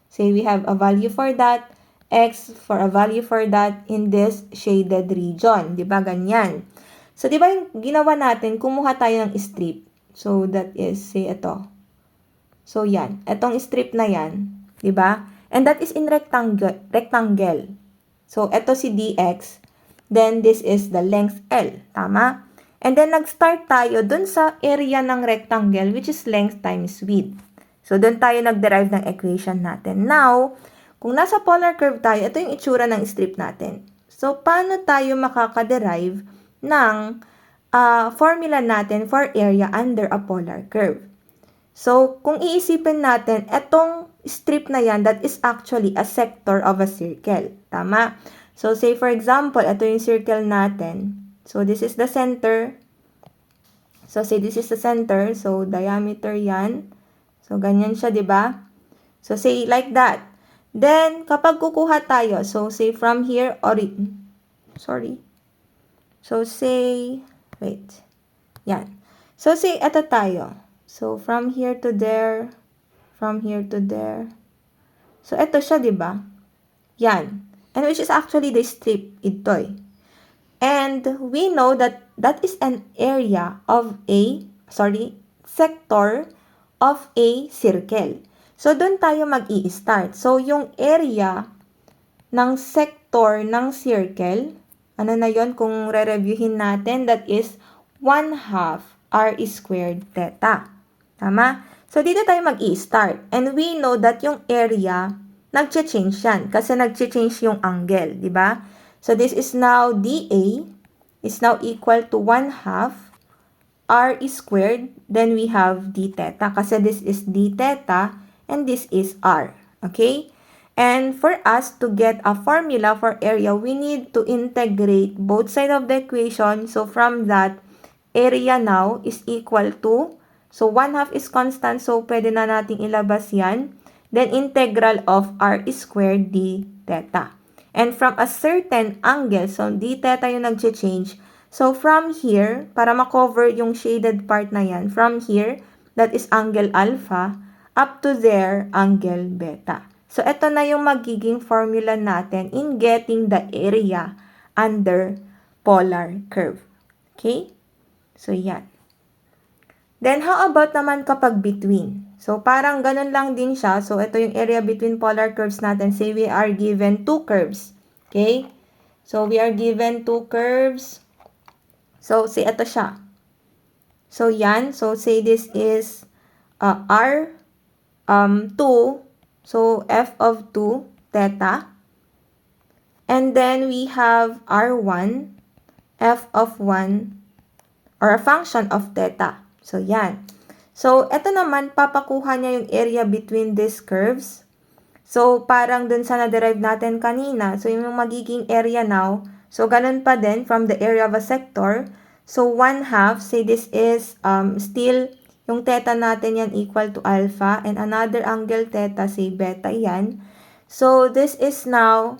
Say we have a value for that, x for a value for that in this shaded region. Diba ganyan? So, diba yung ginawa natin, kumuha tayo ng strip. So, that is, say, ito. So, yan. Itong strip na yan. Diba? And that is in rectangle. So, ito si dx. Then, this is the length L. Tama? And then, nag-start tayo dun sa area ng rectangle, which is length times width. So, dun tayo nag-derive ng equation natin. Now, kung nasa polar curve tayo, ito yung itsura ng strip natin. So, paano tayo makaka-derive ng formula natin for area under a polar curve? So, kung iisipin natin, etong strip na yan, that is actually a sector of a circle. Tama? So, say for example, ito yung circle natin. So, this is the center. So, say this is the center. So, diameter yan. So, ganyan siya, di ba? So, say like that. Then, kapag kukuha tayo, so, say from here, So, say, wait. Yan. So, say, ito tayo. So, from here to there, from here to there. So, ito siya, di ba? Yan. And which is actually the strip, ito eh. And we know that that is an area of sector of a circle. So, doon tayo mag-i-start. So, yung area ng sector ng circle, ano na yon kung re-reviewin natin, that is 1/2 r squared theta. Tama? So, dito tayo mag-i-start. And we know that yung area, nag-change yan. Kasi nag-change yung angle, di ba? So, this is now dA is now equal to 1/2 r squared. Then, we have d theta. Kasi this is d theta and this is r. Okay? And for us to get a formula for area, we need to integrate both sides of the equation. So, from that, area now is equal to, so 1/2 is constant, so pwede na nating ilabas yan. Then, integral of r squared d theta. And from a certain angle, so d theta yung nag-change. So, from here, para makover yung shaded part na yan, from here, that is angle alpha, up to there, angle beta. So, ito na yung magiging formula natin in getting the area under polar curve. Okay? So, yan. Then, how about naman kapag between? So, parang ganun lang din siya. So, ito yung area between polar curves natin. Say, we are given two curves. Okay? So, we are given two curves. So, say, ito siya. So, yan. So, say this is R2. So, f of 2, theta. And then, we have R1, f of 1, or a function of theta. So, yan. So, ito naman, papakuha niya yung area between these curves. So, parang dun sa na-derive natin kanina. So, yung magiging area now, so, ganun pa din from the area of a sector. So, 1/2, say this is still, yung theta natin yan equal to alpha, and another angle theta, say beta yan. So, this is now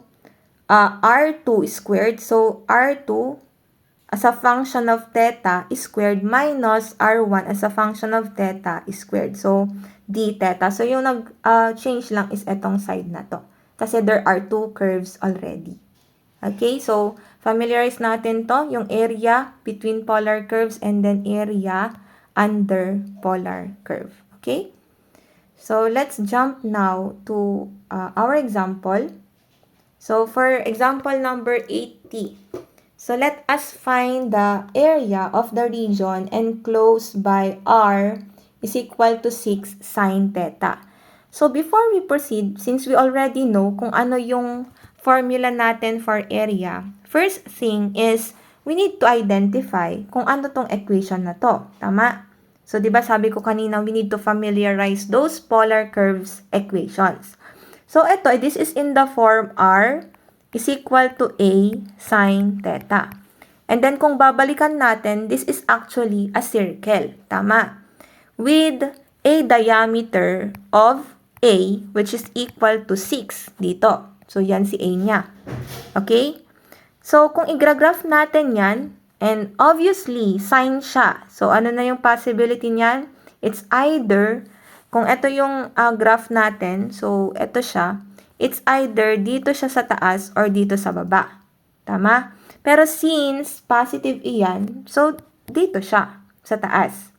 R2 squared. So, R2 as a function of theta is squared minus R1 as a function of theta is squared. So, d theta. So, yung nag-change lang is etong side na to. Kasi there are two curves already. Okay, so, familiarize natin to, yung area between polar curves and then area under polar curve. Okay? So, let's jump now to our example. So, for example number 80. So, let us find the area of the region enclosed by R is equal to 6 sine theta. So, before we proceed, since we already know kung ano yung formula natin for area, first thing is, we need to identify kung ano tong equation na to. Tama? So, di ba sabi ko kanina, we need to familiarize those polar curves equations. So, ito, this is in the form R is equal to A sine theta. And then, kung babalikan natin, this is actually a circle. Tama? With a diameter of A, which is equal to 6 dito. So, yan si A niya. Okay? So, kung i-graph natin yan, and obviously, sine siya. So, ano na yung possibility niyan? It's either, kung ito yung graph natin, so, ito siya, it's either dito siya sa taas or dito sa baba. Tama? Pero since positive iyan, so, dito siya, sa taas.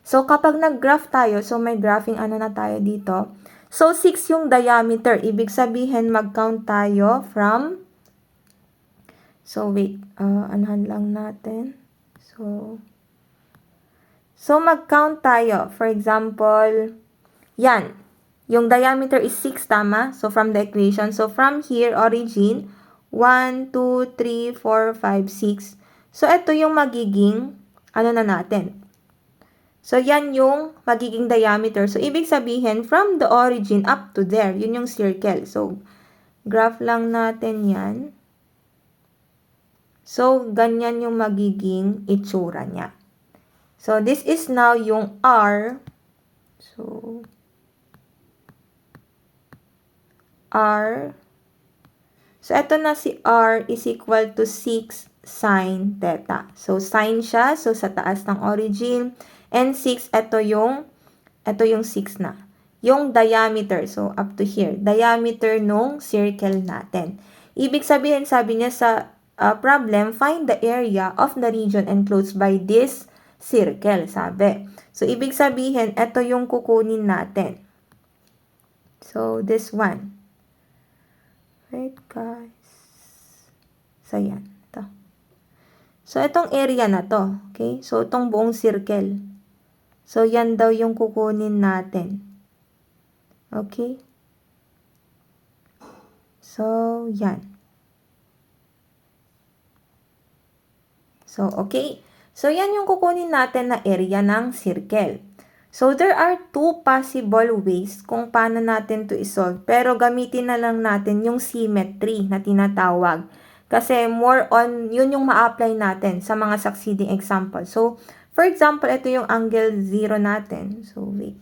So, kapag nag-graph tayo, so may graphing ano na tayo dito. So, 6 yung diameter. Ibig sabihin, mag-count tayo from, so, wait, anuhan lang natin. So mag-count tayo. For example, yan. Yung diameter is 6, tama? So, from the equation. So, from here, origin, 1, 2, 3, 4, 5, 6. So, ito yung magiging, ano na natin. So, yan yung magiging diameter. So, ibig sabihin, from the origin up to there, yun yung circle. So, graph lang natin yan. So, ganyan yung magiging itsura niya. So, this is now yung R. So, R. So, ito na si R is equal to 6 sine theta. So, sine siya. So, sa taas ng origin. And 6, ito yung 6 na. Yung diameter, so up to here, diameter nung circle natin. Ibig sabihin, sabi niya sa problem, find the area of the region enclosed by this circle, sabi. So, ibig sabihin, ito yung kukunin natin. So, this one. Right, guys? So, yan. Ito. So, itong area na to. Okay? So, itong buong circle. So, yan daw yung kukunin natin. Okay? So, yan. So, okay. So, yan yung kukunin natin na area ng circle. So, there are two possible ways kung paano natin to isolve. Pero, gamitin na lang natin yung symmetry na tinatawag. Kasi, more on, yun yung ma-apply natin sa mga succeeding example. So, for example, ito yung angle 0 natin. So, wait.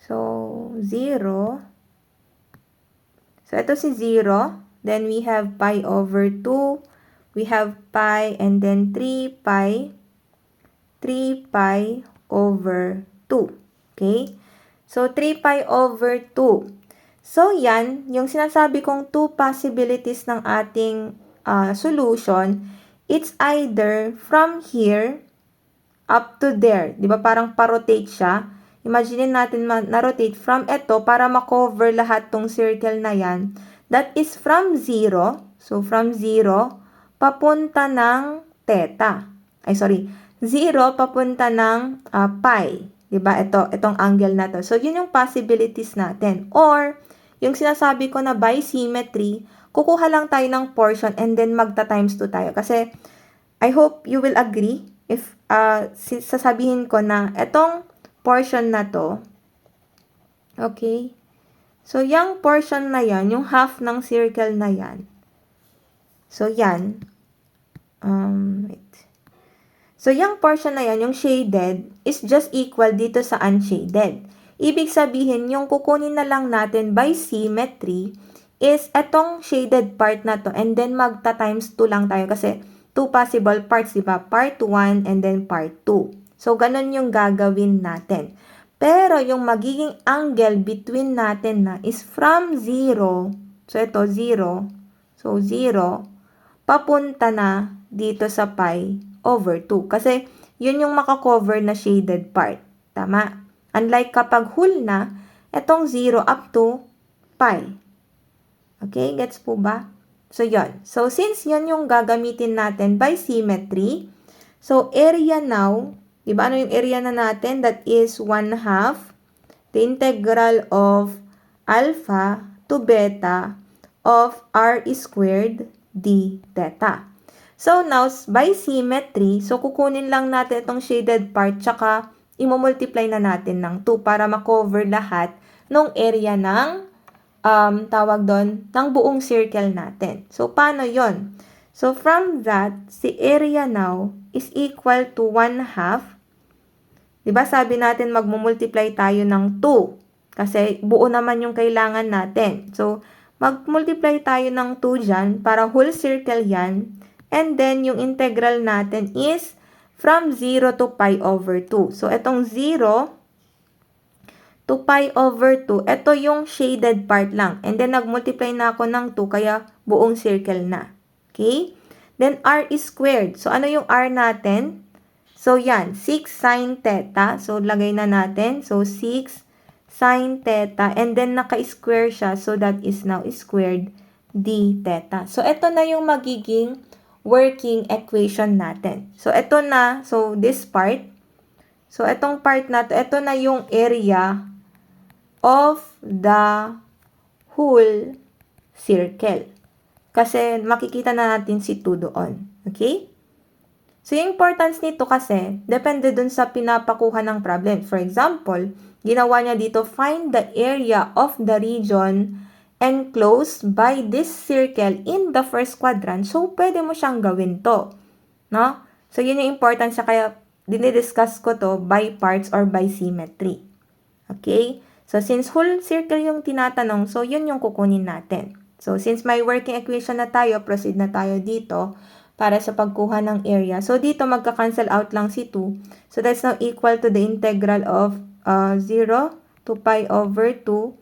So, 0. So, ito si 0. Then, we have pi over 2. We have pi and then 3 pi. 3 pi over 2. Okay? So, 3 pi over 2. So, yan. Yung sinasabi kong two possibilities ng ating solution, it's either from here up to there. Di ba parang pa-rotate siya? Imagine natin na-rotate from ito para ma-cover lahat tong circle na yan. That is from 0. So, from 0, papunta ng theta. 0 papunta ng pi. Di ba? Itong angle na to. So, yun yung possibilities natin. Or, yung sinasabi ko na by symmetry, kukuha lang tayo ng portion and then magta-times 2 tayo. Kasi, I hope you will agree if sasabihin ko na itong portion na to, okay? So, yung portion na yan, yung half ng circle na yan, so, yan, wait. So, yung portion na yan, yung shaded, is just equal dito sa unshaded. Ibig sabihin, yung kukunin na lang natin by symmetry is etong shaded part na to and then magta-times 2 lang tayo kasi two possible parts, diba? Part 1 and then part 2. So, ganun yung gagawin natin. Pero, yung magiging angle between natin na is from 0. So, ito 0. So, 0. Papunta na dito sa pi over 2. Kasi, yun yung makakover na shaded part. Tama? Unlike kapag whole na, itong 0 up to pi. Okay? Gets po ba? So, yon. So, since yon yung gagamitin natin by symmetry, so, area now, diba ano yung area na natin? That is 1/2 the integral of alpha to beta of r squared d theta. So now, by symmetry, so kukunin lang natin itong shaded part tsaka imumultiply na natin ng 2 para makover lahat ng area ng tawag doon, ng buong circle natin. So, paano yon? So, from that, si area now is equal to 1/2. Diba sabi natin magmumultiply tayo ng 2 kasi buo naman yung kailangan natin. So, magmultiply tayo ng 2 dyan para whole circle yan. And then, yung integral natin is from 0 to pi over 2. So, itong 0 to pi over 2, ito yung shaded part lang. And then, nagmultiply na ako ng 2, kaya buong circle na. Okay? Then, r is squared. So, ano yung r natin? So, yan. 6 sine theta. So, lagay na natin. So, 6 sine theta. And then, naka-square siya. So, that is now squared d theta. So, ito na yung magiging working equation natin. So, ito na. So, this part. So, itong part na to, ito na yung area of the whole circle. Kasi makikita na natin si 2 doon. Okay? So, yung importance nito kasi, depende dun sa pinapakuha ng problem. For example, ginawa niya dito, find the area of the region enclosed by this circle in the first quadrant. So, pwede mo siyang gawin to. No? So, yun yung importance siya. Kaya, dinidiscuss ko to by parts or by symmetry. Okay? So, since whole circle yung tinatanong, so, yun yung kukunin natin. So, since may working equation na tayo, proceed na tayo dito para sa pagkuha ng area. So, dito magka-cancel out lang si 2. So, that's now equal to the integral of 0 to pi over 2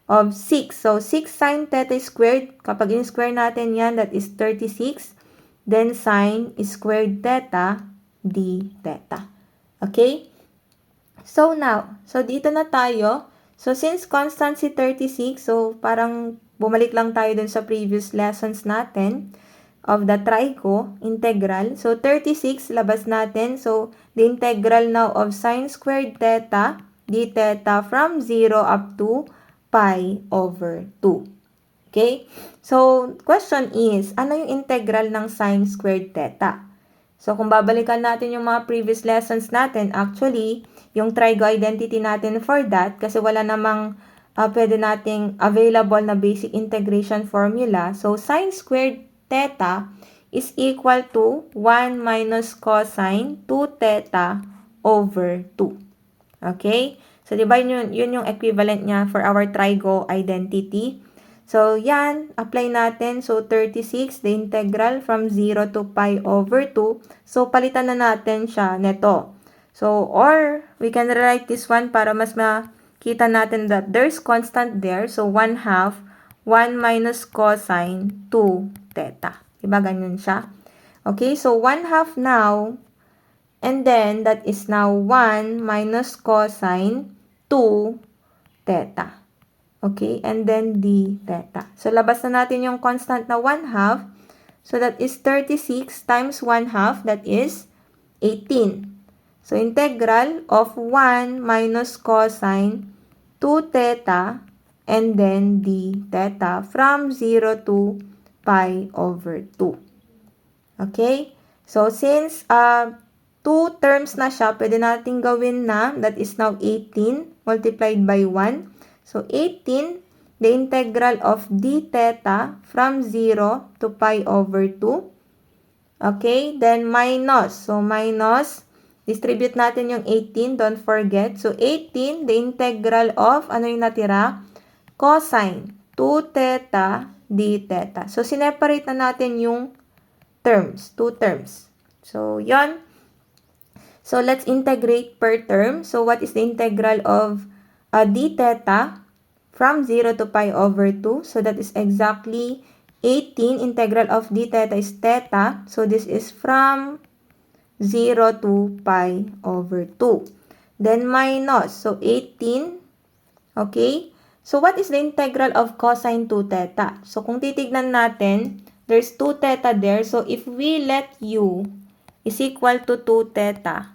of 6. So, 6 sine theta squared. Kapag in-square natin yan, that is 36. Then, sine squared theta d theta. Okay? So, now, so dito na tayo. So, since constant si 36, so parang bumalik lang tayo dun sa previous lessons natin of the trigo integral. So, 36, labas natin. So, the integral now of sine squared theta d theta from 0 up to pi over 2. Okay? So, question is, ano yung integral ng sine squared theta? So, kung babalikan natin yung mga previous lessons natin, actually, yung trigo identity natin for that, kasi wala namang pwede nating available na basic integration formula. So, sine squared theta is equal to 1 minus cosine 2 theta over 2. Okay? So, diba yun yung equivalent niya for our trigo identity. So, yan. Apply natin. So, 36, the integral from 0 to pi over 2. So, palitan na natin siya neto. So, or, we can rewrite this one para mas makita natin that there's constant there. So, 1/2, 1 minus cosine 2 theta. Diba ganyan siya? Okay, so 1/2 now. And then, that is now 1 minus cosine 2 theta. Okay, and then d theta. So, labas na natin yung constant na 1/2. So, that is 36 times 1/2. That is 18. So, integral of 1 minus cosine 2 theta and then d theta from 0 to pi over 2. Okay? So, since 2 terms na siya, pwede natin gawin na, that is now 18 multiplied by 1. So, 18, the integral of d theta from 0 to pi over 2. Okay, then minus. So, minus, distribute natin yung 18, don't forget. So, 18, the integral of, ano yung natira? Cosine 2 theta d theta. So, sineparate na natin yung terms, 2 terms. So, yon. So, let's integrate per term. So, what is the integral of d theta from 0 to pi over 2? So, that is exactly 18. Integral of d theta is theta. So, this is from 0 to pi over 2. Then, minus. So, 18. Okay? So, what is the integral of cosine 2 theta? So, kung titignan natin, there's 2 theta there. So, if we let u is equal to 2 theta,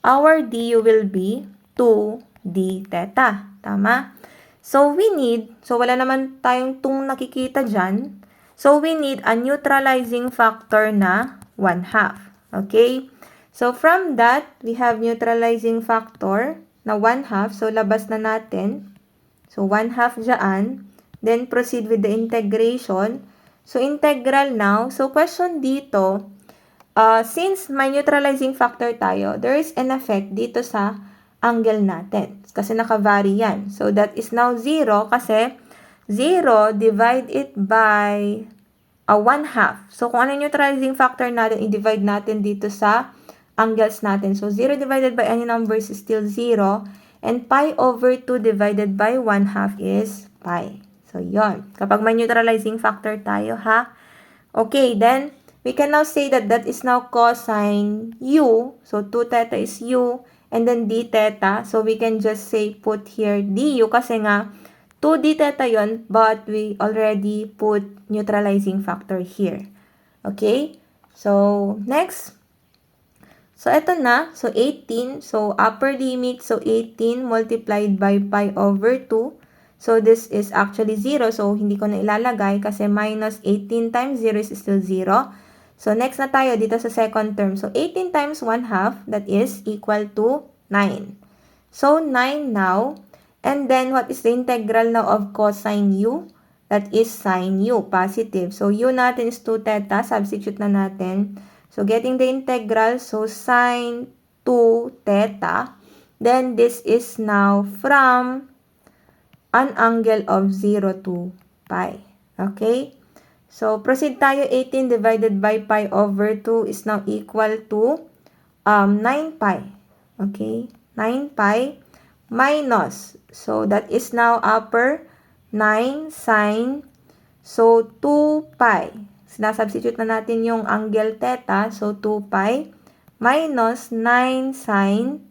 our du will be 2 d theta. Tama? So wala naman tayong tung nakikita dyan. So we need a neutralizing factor na 1/2. Okay? So from that, we have neutralizing factor na 1/2. So labas na natin. So 1/2 dyan. Then proceed with the integration. So integral now. So question dito, since may neutralizing factor tayo, there is an effect dito sa angle natin. Kasi naka-vary yan. So that is now 0 kasi 0 divide it by 1/2. So kung ano yung neutralizing factor natin, i-divide natin dito sa angles natin. So 0 divided by any numbers is still 0. And pi over 2 divided by 1/2 is pi. So yon. Kapag may neutralizing factor tayo, ha? Okay, then we can now say that that is now cosine u. So 2 theta is u. And then d theta. So we can just say put here du kasi nga 2 d theta yon, but we already put neutralizing factor here. Okay? So next. So ito na. So 18. So upper limit. So 18 multiplied by pi over 2. So this is actually 0. So hindi ko na ilalagay kasi minus 18 times 0 is still 0. So next na tayo dito sa second term. So 18 times 1/2, that is equal to 9. So 9 now. And then what is the integral now of cosine u? That is sine u, positive. So u natin is 2 theta. Substitute na natin. So getting the integral, so sine 2 theta. Then this is now from an angle of 0 to pi. Okay? So, proceed tayo. 18 divided by pi over 2 is now equal to 9 pi. Okay? 9 pi minus. So, that is now upper 9 sine. So, 2 pi. Sinasubstitute na natin yung angle theta. So, 2 pi minus 9 sine.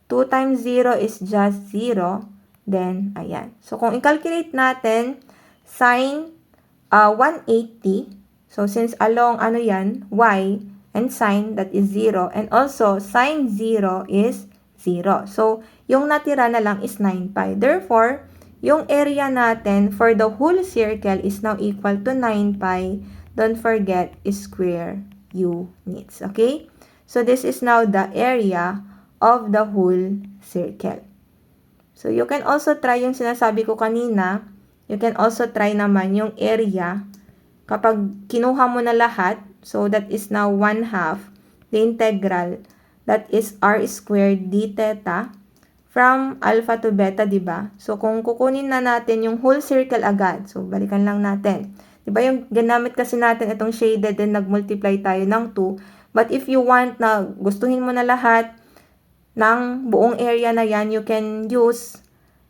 2 times 0 is just 0. Then, ayan. So, kung i-calculate natin, sine 180. So, since along, yan, y, and sine, that is 0. And also, sine 0 is 0. So, yung natira na lang is 9 pi. Therefore, yung area natin for the whole circle is now equal to 9 pi. Don't forget, square units. Okay? So, this is now the area of the whole circle. So, you can also try yung sinasabi ko kanina. You can also try naman yung area. Kapag kinuha mo na lahat, so that is now 1/2. The integral, that is r squared d theta from alpha to beta, diba? So, kung kukunin na natin yung whole circle agad, so balikan lang natin. Diba yung ginamit kasi natin itong shaded and nag-multiply tayo ng 2. But if you want na gustuhin mo na lahat, ng buong area na yan, you can use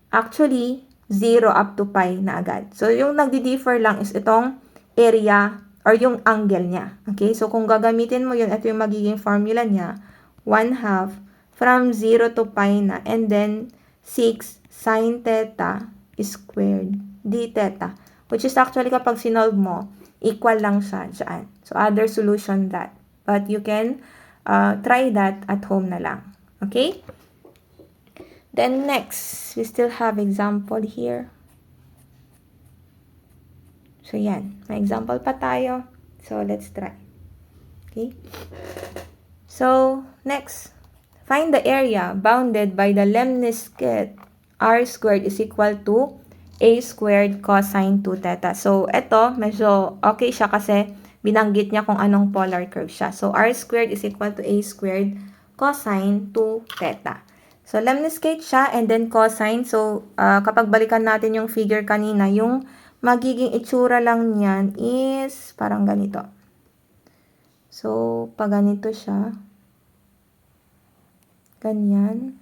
actually 0 up to pi na agad. So, yung nagdi-differ lang is itong area or yung angle niya. Okay? So, kung gagamitin mo yun, ito yung magiging formula niya. 1/2 from 0 to pi na. And then, 6 sine theta squared d theta. Which is actually kapag sinolve mo, equal lang siya dyan. So, other solution that. But you can try that at home na lang. Okay? Then next, we still have example here. So, yan. May example pa tayo. So, let's try. Okay? So, next. Find the area bounded by the lemniscate r squared is equal to a squared cosine 2 theta. So, ito, medyo okay siya kasi binanggit niya kung anong polar curve siya. So, r squared is equal to a squared cosine 2 theta. So, lemniscate siya and then cosine. So, kapag balikan natin yung figure kanina, yung magiging itsura lang niyan is parang ganito. So, pag ganito siya, ganyan,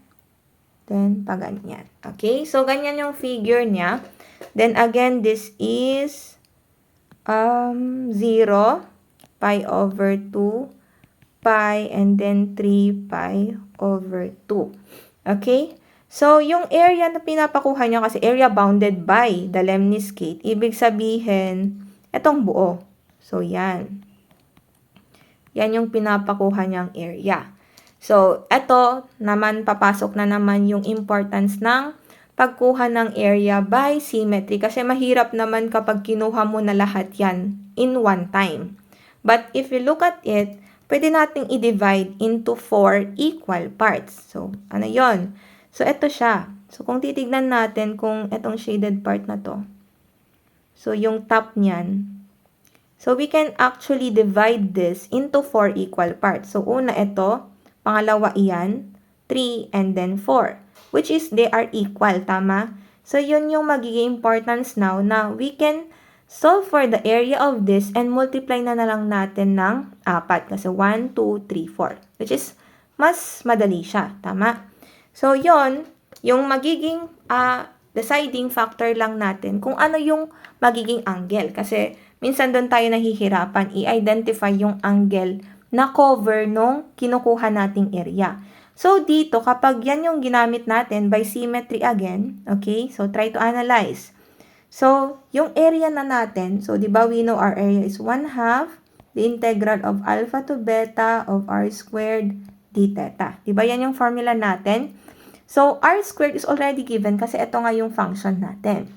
then pag ganyan. Okay? So, ganyan yung figure niya. Then, again, this is 0, pi over 2, pi, and then 3 pi over 2. Okay? So, yung area na pinapakuha niya kasi area bounded by the lemniscate, ibig sabihin, itong buo. So, yan. Yan yung pinapakuha niyang area. So, ito naman, papasok na naman yung importance ng pagkuha ng area by symmetry kasi mahirap naman kapag kinuha mo na lahat yan in one time. But if you look at it, pwede nating i-divide into 4 equal parts. So, ano yon? So, ito siya. So, kung titignan natin kung itong shaded part na to. So, yung top niyan. So, we can actually divide this into 4 equal parts. So, una ito, pangalawa iyan, 3, and then 4. Which is, they are equal, tama? So, yun yung magiging importance now na we can solve for the area of this and multiply na lang natin ng 4. Kasi 1, 2, 3, 4. Which is, mas madali siya, tama? So, yun, yung magiging deciding factor lang natin kung ano yung magiging angle. Kasi, minsan doon tayo nahihirapan i-identify yung angle na cover nung kinukuha nating area. So, dito, kapag yan yung ginamit natin by symmetry again, okay? So, try to analyze. So, yung area na natin, so, di ba we know our area is 1/2 the integral of alpha to beta of r squared d theta. Di ba yan yung formula natin? So, r squared is already given kasi ito nga yung function natin.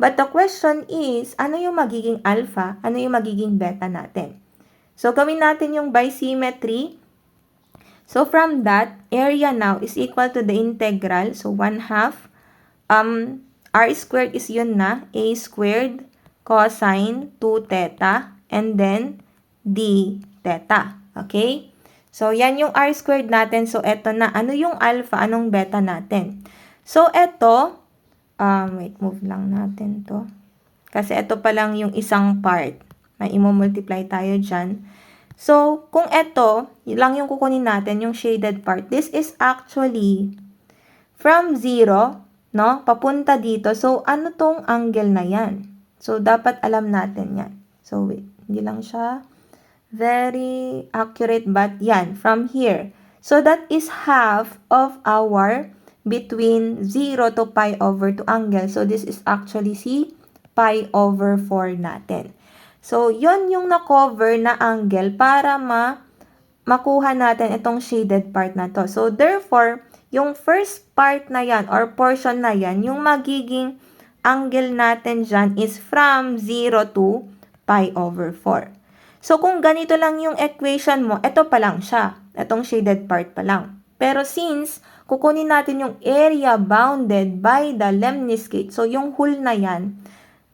But the question is, ano yung magiging alpha? Ano yung magiging beta natin? So, gawin natin yung by symmetry. So, from that, area now is equal to the integral. So, 1/2. R squared is yun na. A squared cosine 2 theta. And then, d theta. Okay? So, yan yung R squared natin. So, eto na. Ano yung alpha? Anong beta natin? So, eto. Wait, move lang natin to. Kasi eto pa lang yung isang part. May imo-multiply tayo dyan. So, kung ito, yun lang yung kukunin natin, yung shaded part. This is actually from 0, no? Papunta dito. So, ano tong angle na yan? So, dapat alam natin yan. So, wait. Hindi lang siya very accurate, but yan. From here. So, that is half of our between 0 to pi over 2 angle. So, this is actually si pi over 4 natin. So, yon yung na-cover na angle para makuha natin itong shaded part na to. So, therefore, yung first part na yan or portion na yan, yung magiging angle natin dyan is from 0 to pi over 4. So, kung ganito lang yung equation mo, ito pa lang siya. Itong shaded part pa lang. Pero since, kukunin natin yung area bounded by the lemniscate, so yung whole na yan,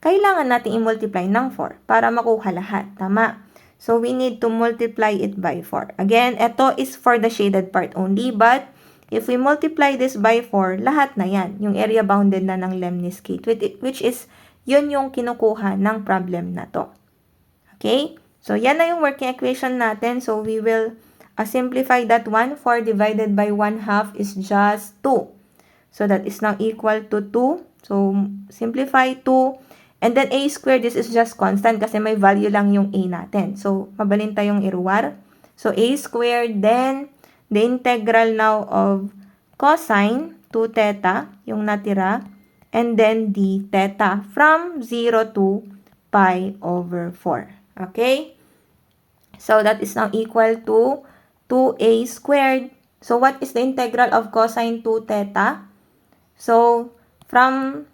kailangan natin i-multiply ng 4 para makuha lahat. Tama? So, we need to multiply it by 4. Again, ito is for the shaded part only. But, if we multiply this by 4, lahat na yan. Yung area bounded na ng lemniscate. Which is, yun yung kinukuha ng problem na to. Okay? So, yan na yung working equation natin. So, we will simplify that one. 4 divided by 1/2 is just 2. So, that is now equal to 2. So, simplify 2. And then, a squared, this is just constant kasi may value lang yung a natin. So, mabalin tayong iruwar. So, a squared, then, the integral now of cosine 2 theta, yung natira, and then d theta from 0 to pi over 4. Okay? So, that is now equal to 2a squared. So, what is the integral of cosine 2 theta? So, from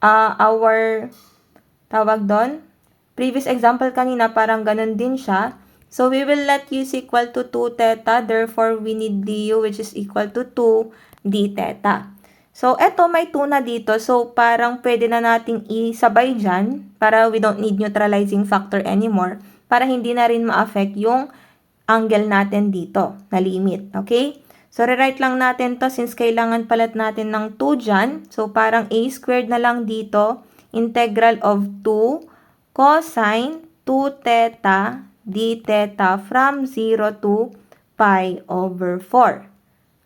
our tawag doon, previous example kanina, parang ganun din siya. So, we will let u is equal to 2 theta. Therefore, we need du which is equal to 2 d theta. So, eto may 2 na dito. So, parang pwede na nating isabay dyan para we don't need neutralizing factor anymore para hindi na rin ma-affect yung angle natin dito na limit. Okay? So, rewrite lang natin to since kailangan palat natin ng 2 dyan. So, parang a squared na lang dito. Integral of 2 cosine 2 theta d theta from 0 to pi over 4.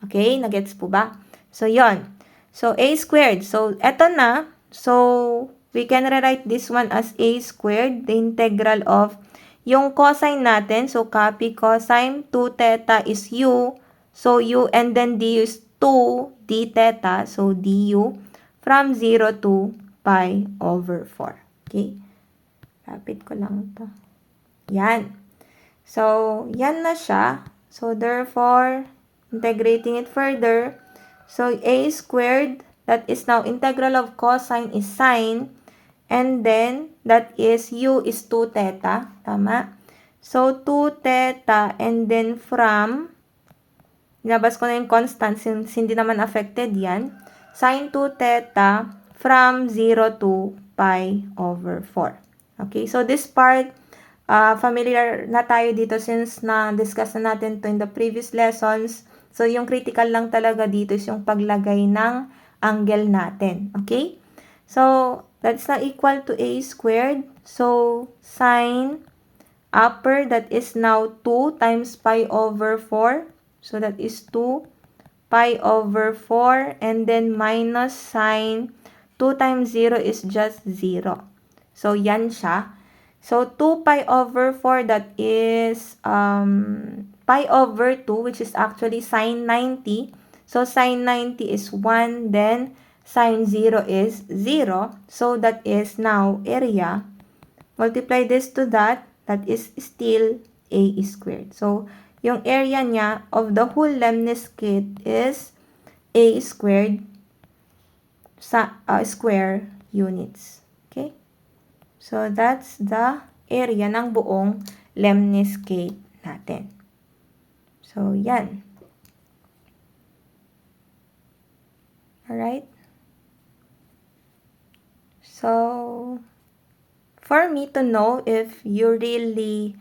Okay? Nagets po ba? So, yon. So, a squared. So, eto na. So, we can rewrite this one as a squared. The integral of yung cosine natin. So, copy cosine 2 theta is u. So, u and then du is 2 d theta. So, du from 0 to pi over 4. Okay? Lapit ko lang ito. Yan. So, yan na siya. So, therefore, integrating it further. So, a squared, that is now integral of cosine is sine, and then that is u is 2 theta, tama? So 2 theta, and then from, nilabas ko na yung constant since hindi naman affected yan, sine 2 theta from 0 to pi over 4. Okay, so this part, familiar na tayo dito since na-discuss na natin to in the previous lessons. So, yung critical lang talaga dito is yung paglagay ng angle natin. Okay? So, that's not equal to a squared. So, sine upper, that is now 2 times pi over 4. So, that is 2 pi over 4. And then, minus sine 2 times 0 is just 0. So, yan siya. So, 2 pi over 4, that is pi over 2, which is actually sine 90. So, sine 90 is 1, then sine 0 is 0. So, that is now area. Multiply this to that is still a squared. So, yung area niya of the whole lemniscate is a squared square units. Okay? So, that's the area ng buong lemniscate natin. So, yan. Alright? So, for me to know if you really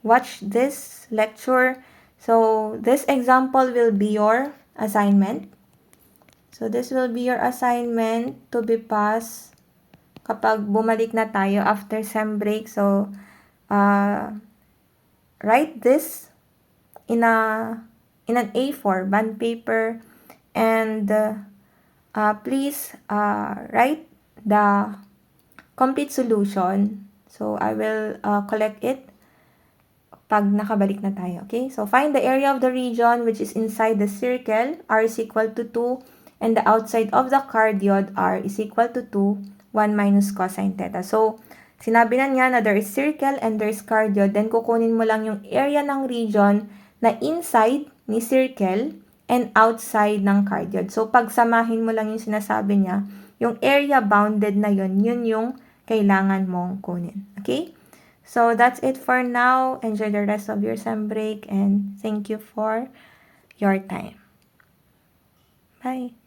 watch this lecture, so this example will be your assignment. So, this will be your assignment to be passed kapag bumalik na tayo after sem break. So, write this in an A4 bond paper, and please write the complete solution. So, I will collect it pag nakabalik na tayo. Okay? So, find the area of the region which is inside the circle. R is equal to 2. And the outside of the cardioid, R is equal to 2. 1 minus cosine theta. So, sinabi na niya na there is circle and there is cardioid. Then, kukunin mo lang yung area ng region na inside ni circle and outside ng cardioid. So, pagsamahin mo lang yung sinasabi niya, yung area bounded na yun yung kailangan mong kunin. Okay? So, that's it for now. Enjoy the rest of your sem break and thank you for your time. Bye!